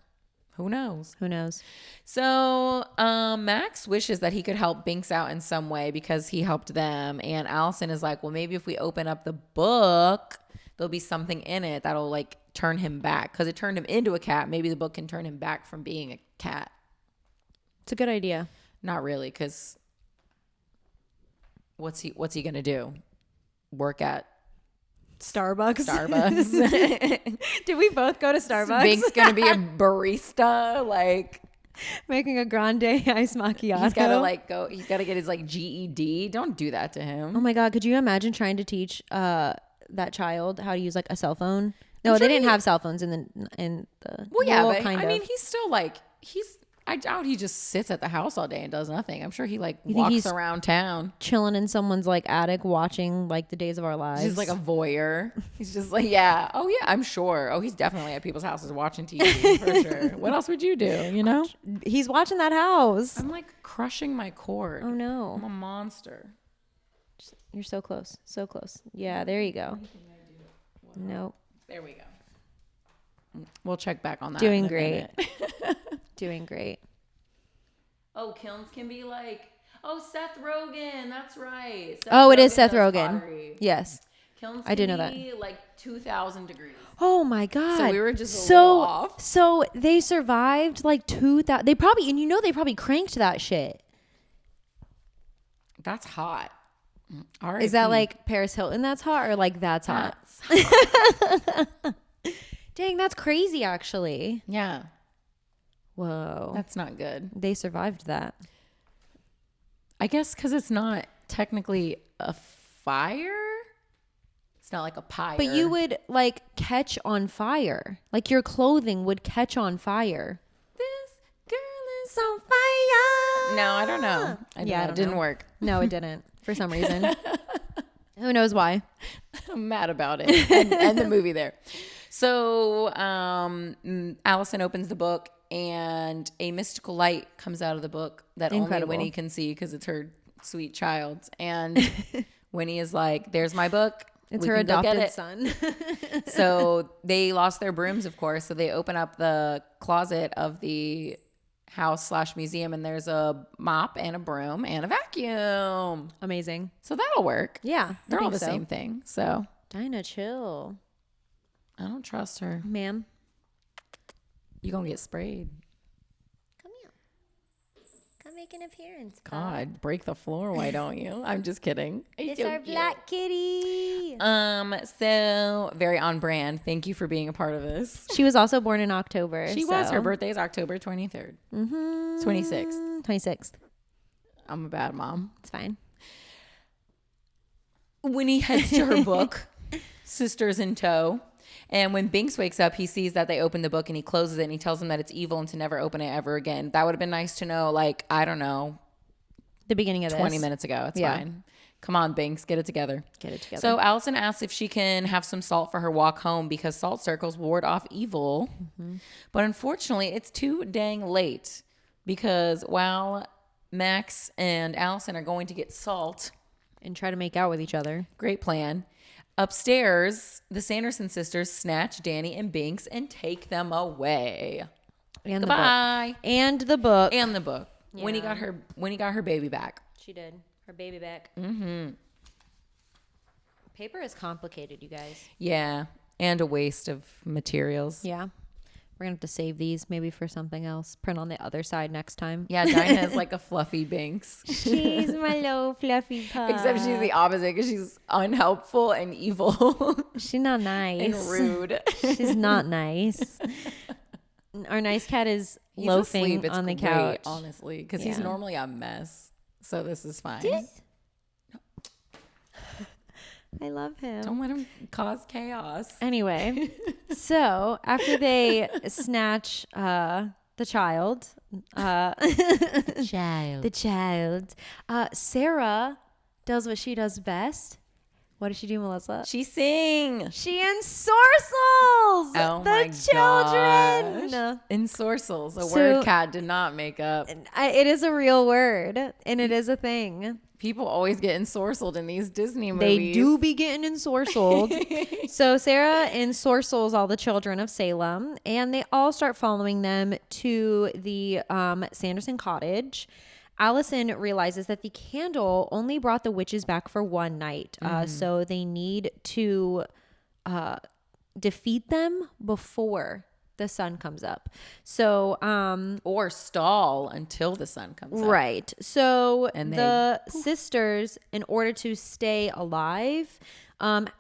Who knows? Who knows? So Max wishes that he could help Binx out in some way because he helped them. And Allison is like, well, maybe if we open up the book, there'll be something in it that'll like turn him back. Because it turned him into a cat. Maybe the book can turn him back from being a cat. It's a good idea. Not really, because what's he going to do? Work at Starbucks. Did we both go to Starbucks? Binx gonna be a barista, like making a grande ice macchiato. He's gotta get his like GED. Don't do that to him. Oh my God, could you imagine trying to teach that child how to use like a cell phone? No, they didn't have cell phones in the well, yeah, but kind I of. mean, he's still like I doubt he just sits at the house all day and does nothing. I'm sure he like think walks he's around town, chilling in someone's like attic, watching like the Days of Our Lives. He's like a voyeur. He's just like, yeah. Oh yeah, I'm sure. Oh, he's definitely at people's houses watching TV for sure. What else would you do? You know? He's watching that house. I'm like crushing my cord. Oh no, I'm a monster. You're so close, so close. Yeah, there you go. Nope. There we go. We'll check back on that. Doing great. Doing great. Oh, Kilns can be like, oh, Seth Rogen. That's right. It is Seth Rogen. Pottery. Yes. Kilns I didn't know that. Like 2,000 degrees. Oh my God. So we were just a little off. So they survived like 2,000. They probably cranked that shit. That's hot. R.I.P. Is that like Paris Hilton that's hot or like that's hot? Dang, that's crazy actually. Yeah. Whoa. That's not good. They survived that. I guess because it's not technically a fire. It's not like a pyre. But you would like catch on fire. Like your clothing would catch on fire. This girl is on fire. No, I don't know. It didn't work. No, it didn't for some reason. Who knows why? I'm mad about it. and the movie there. So Allison opens the book and a mystical light comes out of the book that only Winnie can see because it's her sweet child's. And Winnie is like, there's my book. It's her adopted son. So they lost their brooms, of course. So they open up the closet of the house/museum and there's a mop and a broom and a vacuum. Amazing. So that'll work. Yeah. They're all the same thing. So Dinah, chill. I don't trust her. Ma'am. You gonna get sprayed. Come here. Come make an appearance. God, break the floor. Why don't you? I'm just kidding. It's our black kitty. So very on brand. Thank you for being a part of this. She was also born in October. She was. Her birthday is October 23rd. 26th. 26th. I'm a bad mom. It's fine. Winnie heads to her book, Sisters in Tow. And when Binx wakes up, he sees that they opened the book and he closes it and he tells them that it's evil and to never open it ever again. That would have been nice to know, like, I don't know. The beginning of 20 minutes ago. It's fine. Come on, Binx, get it together. Get it together. So Allison asks if she can have some salt for her walk home because salt circles ward off evil. But unfortunately, it's too dang late because while Max and Allison are going to get salt and try to make out with each other. Great plan. Upstairs, the Sanderson sisters snatch Danny and Binx and take them away. And Goodbye. And the book. And the book. Yeah. Winnie got her baby back. She did. Her baby back. Paper is complicated, you guys. Yeah. And a waste of materials. Yeah. We're going to have to save these maybe for something else. Print on the other side next time. Yeah, Dinah is like a fluffy Binx. She's my little fluffy pup. Except she's the opposite because she's unhelpful and evil. She's not nice. And rude. She's not nice. Our nice cat is loafing on the couch. Honestly, because he's normally a mess. So this is fine. I love him. Don't let him cause chaos. Anyway, so after they snatch the child, Sarah does what she does best. What does she do, Melissa? She sings. She ensorcels children. Ensorcels, a word Kat did not make up. It is a real word, and it is a thing. People always get ensorcelled in these Disney movies. They do be getting ensorcelled. So Sarah ensorcels all the children of Salem, and they all start following them to the Sanderson cottage. Allison realizes that the candle only brought the witches back for one night. So they need to defeat them before the sun comes up. So or stall until the sun comes up. Right. So the sisters, in order to stay alive,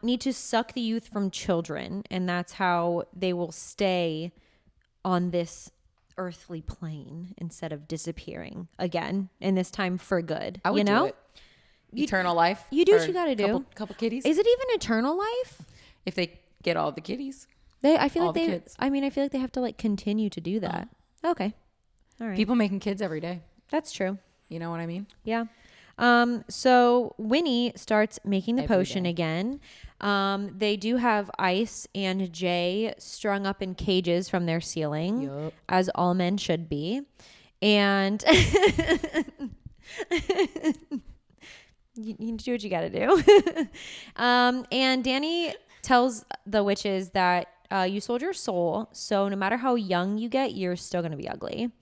need to suck the youth from children, and that's how they will stay on this earthly plane instead of disappearing again, and this time for good. I would do it. Eternal life. You do what you gotta do. Couple kitties. Is it even eternal life? If they get all the kitties. I feel like they have to like continue to do that. Okay. All right. People making kids every day. That's true. You know what I mean? Yeah. So Winnie starts making the potion again. They do have Ice and Jay strung up in cages from their ceiling, as all men should be. And you do what you got to do. And Danny tells the witches that you sold your soul, so no matter how young you get, you're still going to be ugly.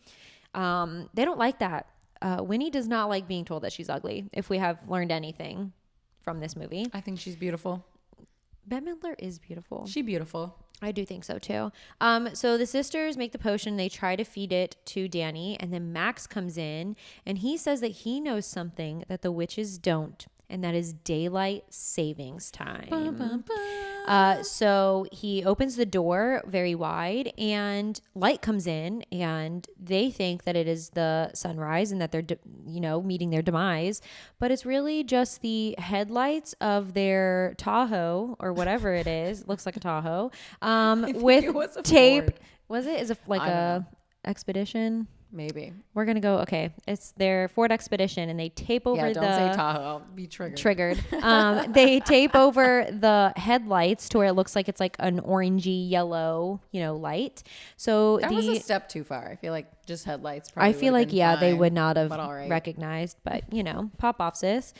They don't like that. Winnie does not like being told that she's ugly, if we have learned anything from this movie. I think she's beautiful. Bette Midler is beautiful. She's beautiful. I do think so too. So the sisters make the potion. They try to feed it to Danny, and then Max comes in and he says that he knows something that the witches don't, and that is daylight savings time. So he opens the door very wide and light comes in, and they think that it is the sunrise and that they're, meeting their demise, but it's really just the headlights of their Tahoe or whatever it is. It looks like a Tahoe, with tape. Ford. Was it? Is it like a Expedition? Maybe. We're going to go, okay, it's their Ford Expedition, and they tape over don't say Tahoe. I'll be triggered. They tape over the headlights to where it looks like it's like an orangey yellow, light. So that was a step too far. I feel like just headlights probably I feel like, fine, they would not have recognized, but, pop off, sis.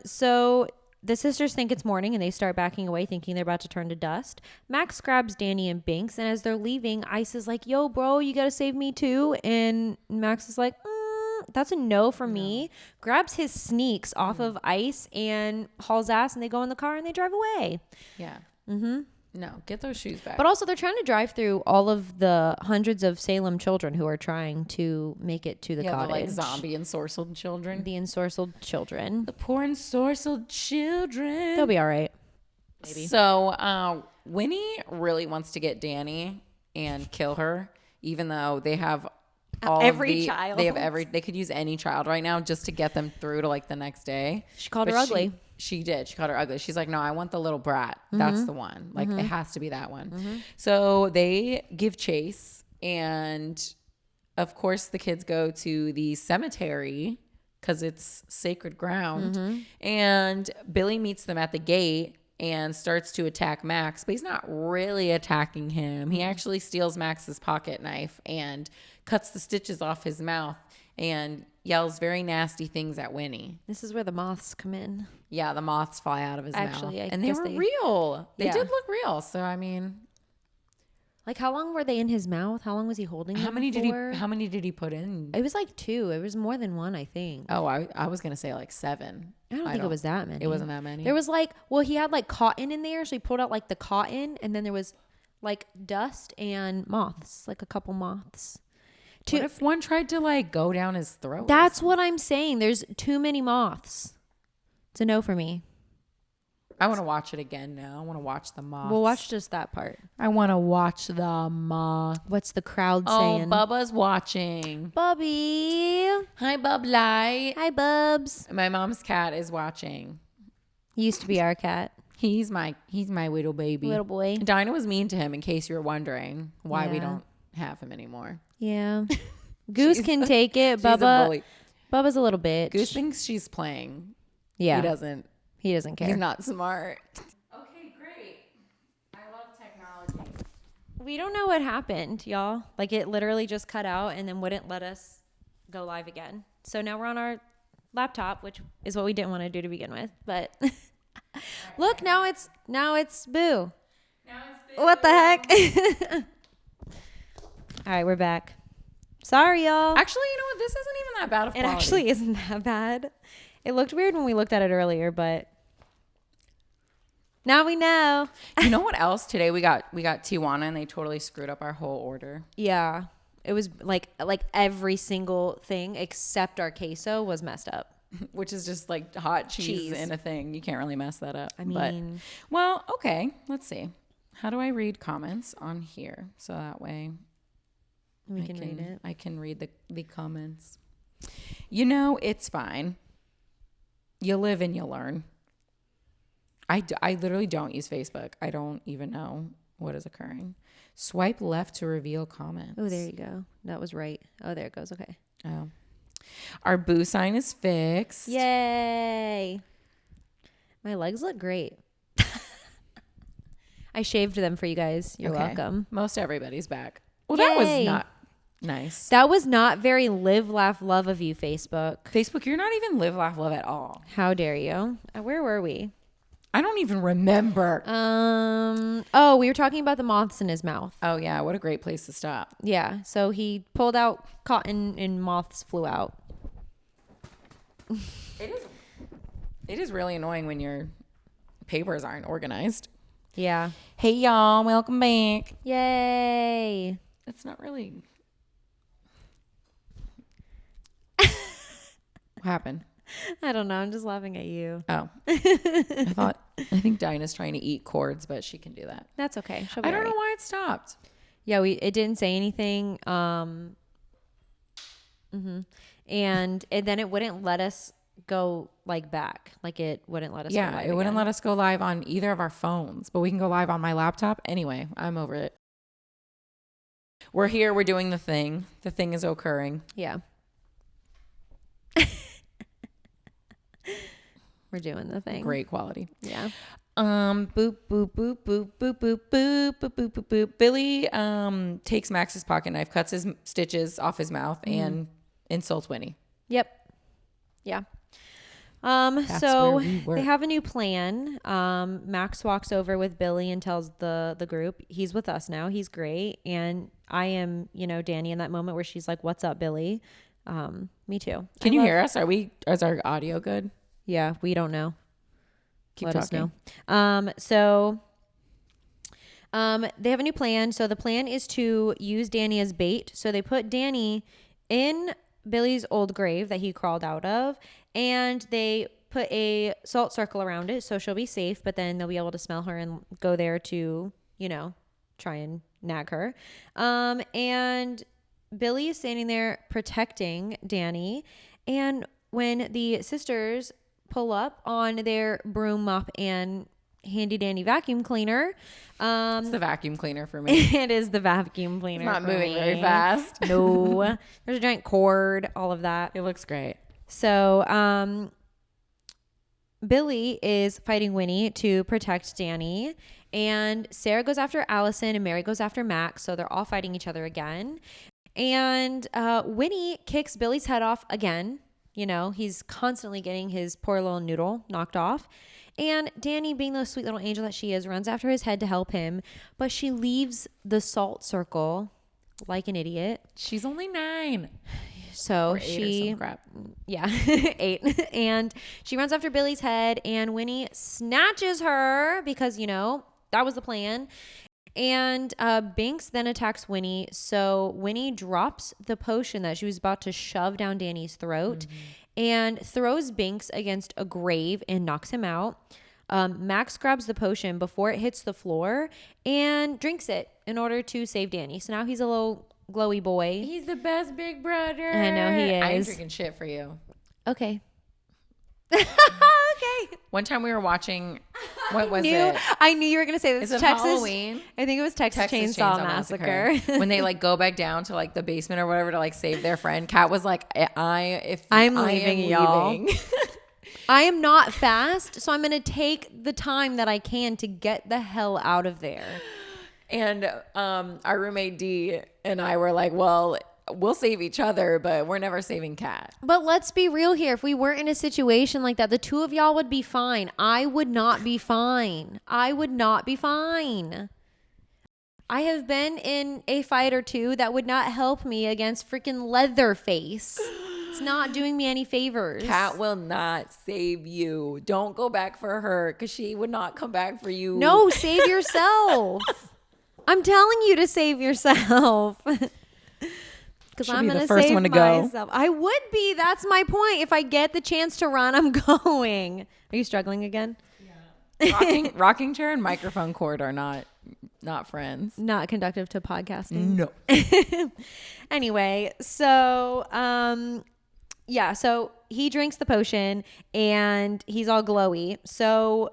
So the sisters think it's morning, and they start backing away thinking they're about to turn to dust. Max grabs Danny and Binx, and as they're leaving, Ice is like, yo, bro, you got to save me too. And Max is like, that's a no for me. Grabs his sneaks off of Ice and hauls ass, and they go in the car and they drive away. Yeah. No, get those shoes back. But also, they're trying to drive through all of the hundreds of Salem children who are trying to make it to the cottage. The, like, zombie ensorcelled children. The ensorcelled children. The poor ensorcelled children. They'll be all right. Maybe. So, Winnie really wants to get Danny and kill her, even though they have every child. They could use any child right now just to get them through to, like, the next day. She called her ugly. She did. She called her ugly. She's like, no, I want the little brat. That's the one. Like, it has to be that one. So they give chase. And, of course, the kids go to the cemetery because it's sacred ground. And Billy meets them at the gate and starts to attack Max. But he's not really attacking him. He actually steals Max's pocket knife and cuts the stitches off his mouth and yells very nasty things at Winnie. This is where the moths come in. Yeah, the moths fly out of his mouth. And they were they real. They did look real. So, I mean. Like, how long were they in his mouth? How long was he holding them How many did he put in? It was like 2. It was more than 1, I think. Oh, I was going to say like 7. I don't think it was that many. It wasn't that many. There was like, well, he had like cotton in there. So he pulled out like the cotton. And then there was like dust and moths. Like a couple moths. What if one tried to like go down his throat? That's what I'm saying. There's too many moths. It's a no for me. I want to watch it again now. I want to watch the moths. We'll watch just that part. I want to watch the moths. What's the crowd saying? Oh, Bubba's watching. Bubby. Hi, Bub Light. Hi, Bubs. My mom's cat is watching. He used to be our cat. He's my little baby. Little boy. Dinah was mean to him, in case you were wondering why we don't have him anymore. Yeah. Goose can take it. Bubba's a little bitch. Goose thinks she's playing. Yeah. He doesn't care. He's not smart. Okay, great. I love technology. We don't know what happened, y'all. Like, it literally just cut out and then wouldn't let us go live again. So now we're on our laptop, which is what we didn't want to do to begin with. But look, now it's Boo. Now it's Boo. What the heck? All right, we're back. Sorry, y'all. Actually, you know what? This isn't even that bad of quality. It actually isn't that bad. It looked weird when we looked at it earlier, but now we know. You know what else? Today we got Tijuana and they totally screwed up our whole order. Yeah. It was like every single thing except our queso was messed up. Which is just like hot cheese in a thing. You can't really mess that up. I mean. Well, okay. Let's see. How do I read comments on here? So that way we can read it. I can read the comments. You know, it's fine. You live and you learn. I literally don't use Facebook. I don't even know what is occurring. Swipe left to reveal comments. Oh, there you go. That was right. Oh, there it goes. Okay. Oh. Our boo sign is fixed. Yay. My legs look great. I shaved them for you guys. You're welcome. Most everybody's back. Well, that was not nice. That was not very live, laugh, love of you, Facebook. Facebook, you're not even live, laugh, love at all. How dare you? Where were we? I don't even remember. Oh, we were talking about the moths in his mouth. Oh, yeah. What a great place to stop. Yeah. So he pulled out cotton and moths flew out. It is really annoying when your papers aren't organized. Yeah. Hey, y'all. Welcome back. Yay. It's not really. What happened? I don't know. I'm just laughing at you. Oh. I think Dinah's trying to eat cords, but she can do that. That's okay. I don't know why it stopped. Yeah, it didn't say anything. And then it wouldn't let us go like back. Like it wouldn't let us go live it wouldn't let us go live on either of our phones, but we can go live on my laptop. Anyway, I'm over it. We're here. We're doing the thing. The thing is occurring. Yeah. We're doing the thing. Great quality. Yeah. Boop, boop, boop, boop, boop, boop, boop, boop, boop, boop, boop. Billy takes Max's pocket knife, cuts his stitches off his mouth, and insults Winnie. Yep. Yeah. So they have a new plan. Max walks over with Billy and tells the group he's with us now. He's great. And I am, Danny in that moment where she's like, "What's up, Billy?" Me too. Can you hear us? Is our audio good? Yeah, we don't know. Keep Let talking. us know. So They have a new plan. So the plan is to use Danny as bait. So they put Danny in Billy's old grave that he crawled out of, and they put a salt circle around it so she'll be safe, but then they'll be able to smell her and go there to, try and nag her. And Billy is standing there protecting Danny, and when the sisters pull up on their broom, mop, and handy dandy vacuum cleaner. It's the vacuum cleaner for me. It is the vacuum cleaner. It's not moving very fast. No. There's a giant cord, all of that. It looks great. So Billy is fighting Winnie to protect Danny. And Sarah goes after Allison and Mary goes after Max. So they're all fighting each other again. And Winnie kicks Billy's head off again. He's constantly getting his poor little noodle knocked off. And Danny, being the sweet little angel that she is, runs after his head to help him. But she leaves the salt circle like an idiot. She's only 9. So she, crap. Yeah, 8. And she runs after Billy's head, and Winnie snatches her because, that was the plan. And Binx then attacks Winnie. So Winnie drops the potion that she was about to shove down Danny's throat and throws Binx against a grave and knocks him out. Max grabs the potion before it hits the floor and drinks it in order to save Danny. So now he's a little glowy boy. He's the best big brother. I know he is. I ain't drinking shit for you. Okay. Okay. One time we were watching, what was it? I knew you were going to say this. Is it Halloween? I think it was Texas Chainsaw Massacre. When they go back down to the basement or whatever to save their friend, Kat was like, I'm leaving, y'all. I am not fast, so I'm going to take the time that I can to get the hell out of there. And our roommate D and I were like, well, we'll save each other, but we're never saving Kat. But let's be real here. If we weren't in a situation like that, the two of y'all would be fine. I would not be fine. I would not be fine. I have been in a fight or two that would not help me against freaking Leatherface. It's not doing me any favors. Kat will not save you. Don't go back for her because she would not come back for you. No, save yourself. I'm telling you to save yourself. Because I'm going to save one to myself. Go. I would be. That's my point. If I get the chance to run, I'm going. Are you struggling again? Yeah. Rocking chair and microphone cord are not friends. Not conductive to podcasting. No. Anyway, so so he drinks the potion and he's all glowy. So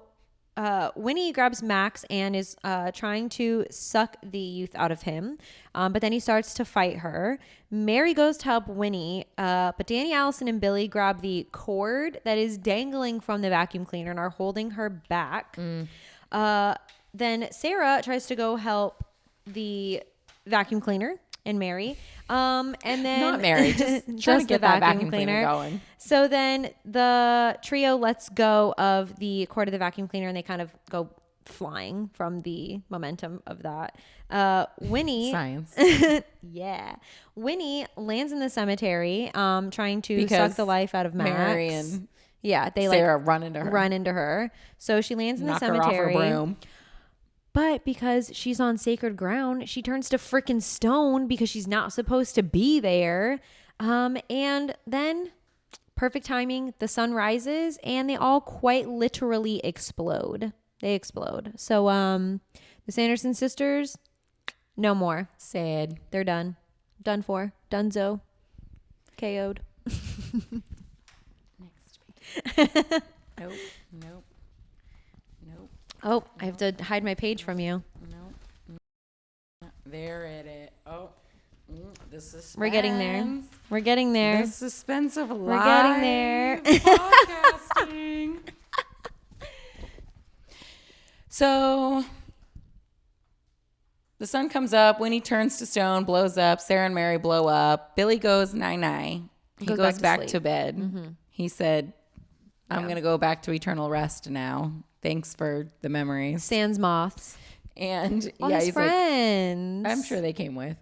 Winnie grabs Max and is trying to suck the youth out of him. But then he starts to fight her. Mary goes to help Winnie. But Danny, Allison, and Billy grab the cord that is dangling from the vacuum cleaner and are holding her back. Then Sarah tries to go help the vacuum cleaner and Mary. And then not Mary, just trying to get that vacuum cleaner going. So then the trio lets go of the cord of the vacuum cleaner and they kind of go flying from the momentum of that. Winnie science. Yeah. Winnie lands in the cemetery trying to suck the life out of Max. Mary and they Sarah run into her. So she lands in the cemetery. Knock her off her broom. But because she's on sacred ground, she turns to freaking stone because she's not supposed to be there. And then, perfect timing, the sun rises and they all quite literally explode. They explode. So the Sanderson sisters, no more. Sad. They're done. Done for. Dunzo. KO'd. Next. Nope. Oh, I have to hide my page from you. No. There it is. Oh, the suspense. We're getting there. The suspense of live. We're getting there. Podcasting. So the sun comes up. Winnie turns to stone, blows up. Sarah and Mary blow up. Billy goes night-night. He goes back to bed. Mm-hmm. He said, I'm going to go back to eternal rest now. Thanks for the memories. Sans moths. And his friends. I'm sure they came with.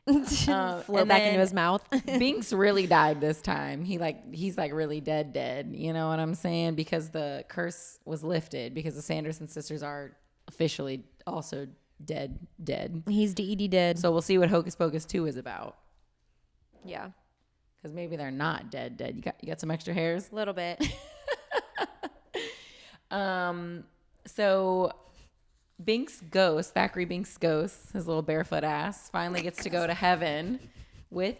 Float back into his mouth. Binx really died this time. He's really dead. You know what I'm saying? Because the curse was lifted because the Sanderson sisters are officially also dead. He's dead. So we'll see what Hocus Pocus 2 is about. Yeah. Because maybe they're not dead. You got some extra hairs? A little bit. So Thackeray Binx' ghost, his little barefoot ass, finally gets to go to heaven with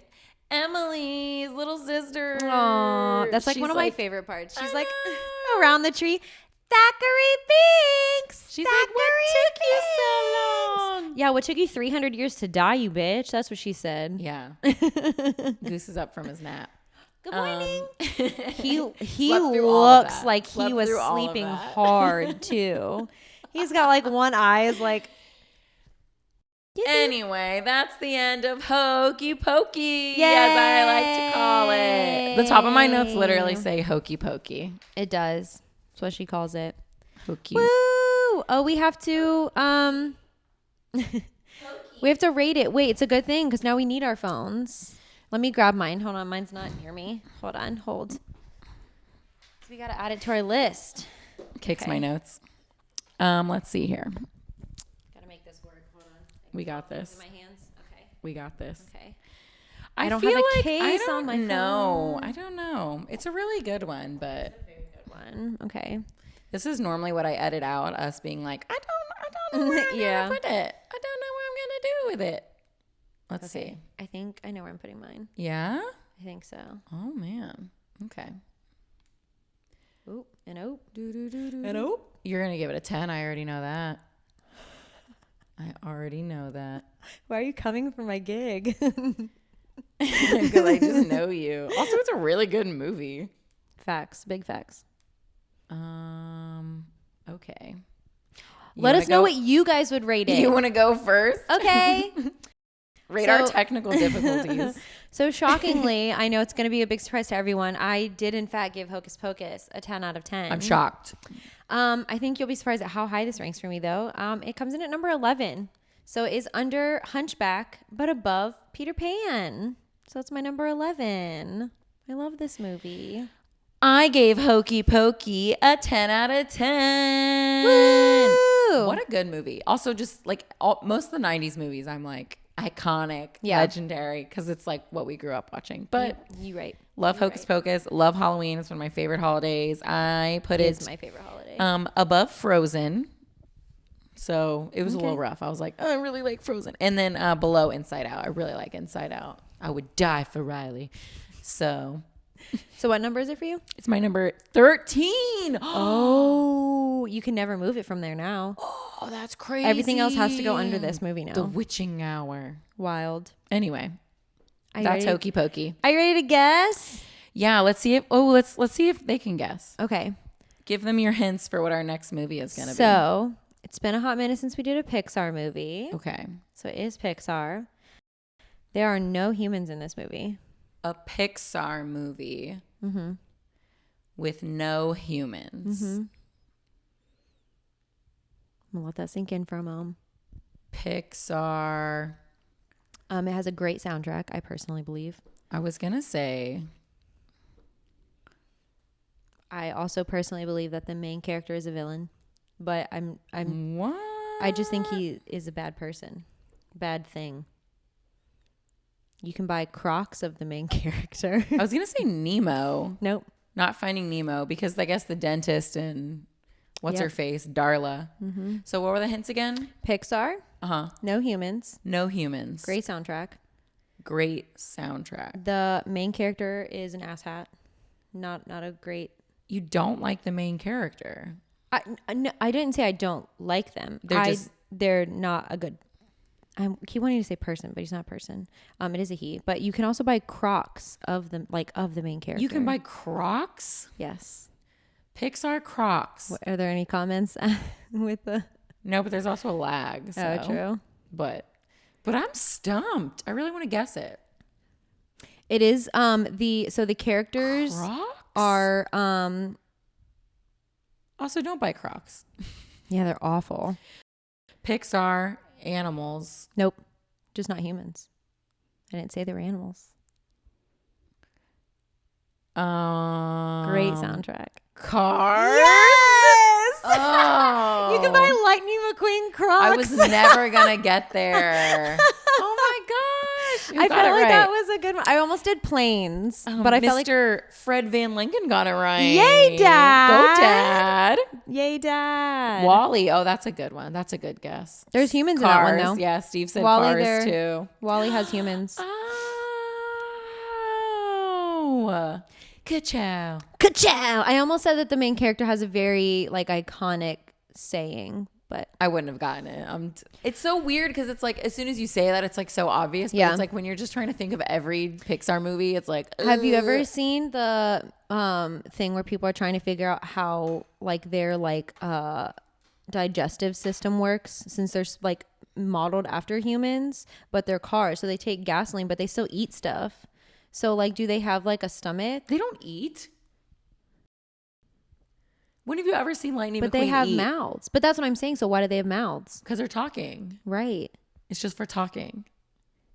Emily's little sister. Aw, that's like She's one of my favorite parts. She's like around the tree. Thackeray Binx. She's like, what took you so long? Yeah, what took you 300 years to die, you bitch? That's what she said. Yeah. Goose is up from his nap. Good morning. He Slept through all of looks that. like Slept he was through all of sleeping that. hard too. He's got like one eye is like. Anyway, that's the end of Hokey Pokey, Yay! as I like to call it. The top of my notes literally say Hokey Pokey. It does. That's what she calls it. Hokey. Woo! Oh, we have to we have to rate it. Wait, it's a good thing because now we need our phones. Let me grab mine. Hold on, mine's not near me. Hold on, hold. So we got to add it to our list. Kicks Okay. my notes. Let's see here. Got to make this work. Hold on. We got this. In my hands. Okay. We got this. Okay. I don't feel have a like case on my phone. I don't know. It's a really good one, but Good one. Okay. this is normally what I edit out. Us being like, I don't know where I'm Yeah. gonna put it. I don't know what I'm gonna do with it. Let's see. I think I know where I'm putting mine. Yeah. I think so. Oh man. Okay. Oop and oop. And you're gonna give it a 10. I already know that. I already know that. Why are you coming for my gig? Because I just know you. Also, it's a really good movie. Facts. Big facts. Okay. Let us know what you guys would rate it. You want to go first? Okay. Rate our technical difficulties. So shockingly, I know it's going to be a big surprise to everyone. I did in fact give Hocus Pocus a 10 out of 10. I'm shocked. I think you'll be surprised at how high this ranks for me though. It comes in at number 11. So it is under Hunchback, but above Peter Pan. So it's my number 11. I love this movie. I gave Hokey Pokey a 10 out of 10. Woo! What a good movie. Also, just like most of the 90s movies, I'm like iconic, legendary, because it's like what we grew up watching. But you're right. Love Hocus Pocus. Love Halloween. It's one of my favorite holidays. I put it my favorite holiday. Above Frozen. So it was a little rough. I was like, oh, I really like Frozen. And then below Inside Out. I really like Inside Out. I would die for Riley. So what number is it for you? it's my number 13. Oh, you can never move it from there now. Oh, that's crazy. Everything else has to go under this movie now. The Witching Hour. Wild. Anyway, Are you that's ready? Hokey Pokey. Are you ready to guess? Yeah, let's see if let's see if they can guess. Okay. Give them your hints for what our next movie is going to be. So it's been a hot minute since we did a Pixar movie. Okay. So it is Pixar. There are no humans in this movie. A Pixar movie Mm-hmm. with no humans. Mm-hmm. I'm gonna let that sink in for a moment. Pixar. It has a great soundtrack, I personally believe. I was going to say. I also personally believe that the main character is a villain, but What? I just think he is a bad person, bad thing. You can buy Crocs of the main character. I was going to say Nemo. Nope. Not Finding Nemo, because I guess the dentist and what's her face? Darla. Mm-hmm. So what were the hints again? Pixar, Uh-huh. no humans, No humans. great soundtrack. Great soundtrack. The main character is an asshat. Not a great. You don't like the main character. No, I didn't say I don't like them. They're not a good. I keep wanting to say person, but he's not a person. It is a he. But you can also buy Crocs of the main character. You can buy Crocs? Yes. Pixar Crocs. Are there any comments with the? No, but there's also a lag. So. Oh, true. But I'm stumped. I really want to guess it. It is the characters Crocs? are Also, don't buy Crocs. yeah, they're awful. Pixar animals. Nope. Just not humans. I didn't say they were animals. Great soundtrack. Cars? Yes! Oh. You can buy Lightning McQueen Crocs. I was never gonna get there. Oh my gosh! I felt like that was a good one. I almost did planes, but I felt like Mr. Fred Van Lincoln got it right. Yay, Dad! Go, Dad! Yay, Dad! Wally. Oh, that's a good one. That's a good guess. There's humans Cars. in that one though. Yeah, Steve said Wally Cars too. Wally has humans. Oh, ka-chow. Ka-chow! I almost said that the main character has a very like iconic saying, but I wouldn't have gotten it. It's so weird because it's like as soon as you say that, it's like so obvious. But Yeah. It's like when you're just trying to think of every Pixar movie, it's like. Have you ever seen the thing where people are trying to figure out how like their like digestive system works, since they're like modeled after humans, but they're cars, so they take gasoline, but they still eat stuff. So like, do they have like a stomach? They don't eat. When have you ever seen Lightning McQueen But they have eat? mouths. But that's what I'm saying. So why do they have mouths? Because they're talking. Right. It's just for talking.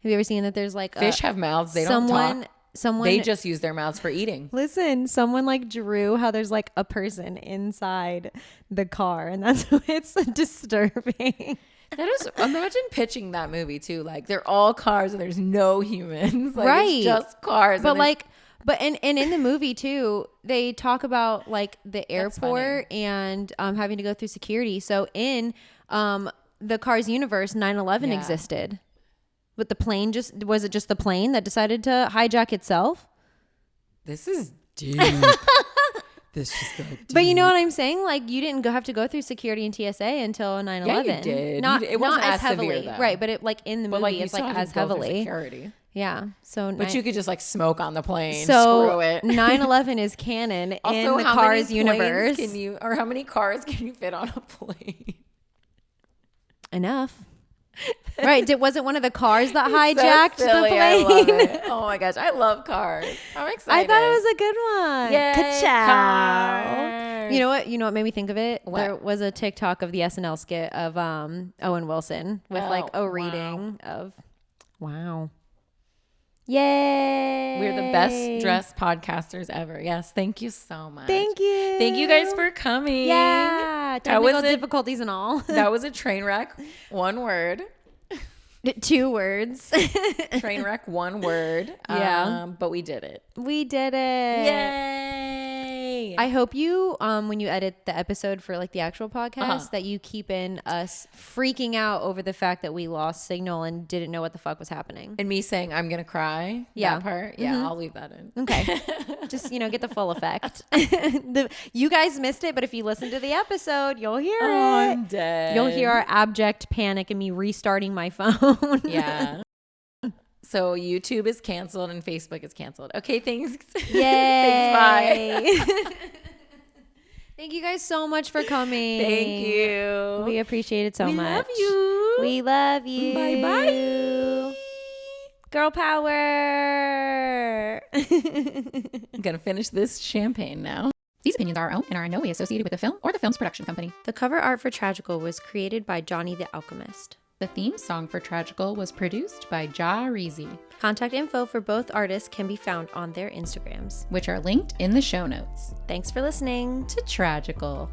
Have you ever seen that there's like Fish have mouths. They don't talk. Someone They just use their mouths for eating. Listen, someone like drew how there's like a person inside the car, and that's it's disturbing. That is, imagine pitching that movie too. Like they're all cars and there's no humans. Like, right. It's just cars. But like, and in the movie too, they talk about like the airport and having to go through security. So in the Cars universe, 9/11 existed. But the plane was it just the plane that decided to hijack itself? This is deep. This just got deep. But you know what I'm saying? Like you didn't have to go through security and TSA until 9/11. Yeah, you did. It wasn't not as heavily, severe, though. right? But it like in the movie, like, it's like as heavily. Security. Yeah. So But you could just like smoke on the plane. So Screw it. 9/11 is canon Also, in the how Cars many universe. How many cars can you fit on a plane? Enough. Right. Wasn't one of the cars that hijacked so the silly. plane? I love it. Oh my gosh. I love cars. I'm excited. I thought it was a good one. Yay, Ka-chow. cars. You know what? You know what made me think of it? What? There was a TikTok of the SNL skit of Owen Wilson with like a reading of wow. Yay. We're the best dressed podcasters ever. Yes. Thank you so much. Thank you. Thank you guys for coming. Yeah. Technical difficulties and all. That was a train wreck. One word. 2 words. Train wreck, one word. Yeah. But we did it. We did it. Yay. I hope you, when you edit the episode for like the actual podcast, that you keep in us freaking out over the fact that we lost signal and didn't know what the fuck was happening. And me saying, I'm going to cry. Yeah. That part. Yeah, I'll leave that in. Okay. Just, get the full effect. You guys missed it, but if you listen to the episode, you'll hear it. I'm dead. You'll hear our abject panic and me restarting my phone. Yeah. So YouTube is canceled and Facebook is canceled. Okay, thanks. Yay. Thanks, bye. Thank you guys so much for coming. Thank you. We appreciate it so much. We love you. We love you. Bye-bye. Girl power. I'm going to finish this champagne now. These opinions are our own and are in no way associated with the film or the film's production company. The cover art for Tragical was created by Johnny the Alchemist. The theme song for Tragical was produced by Jahreezy, Contact info for both artists can be found on their Instagrams. which are linked in the show notes. Thanks for listening. To Tragical.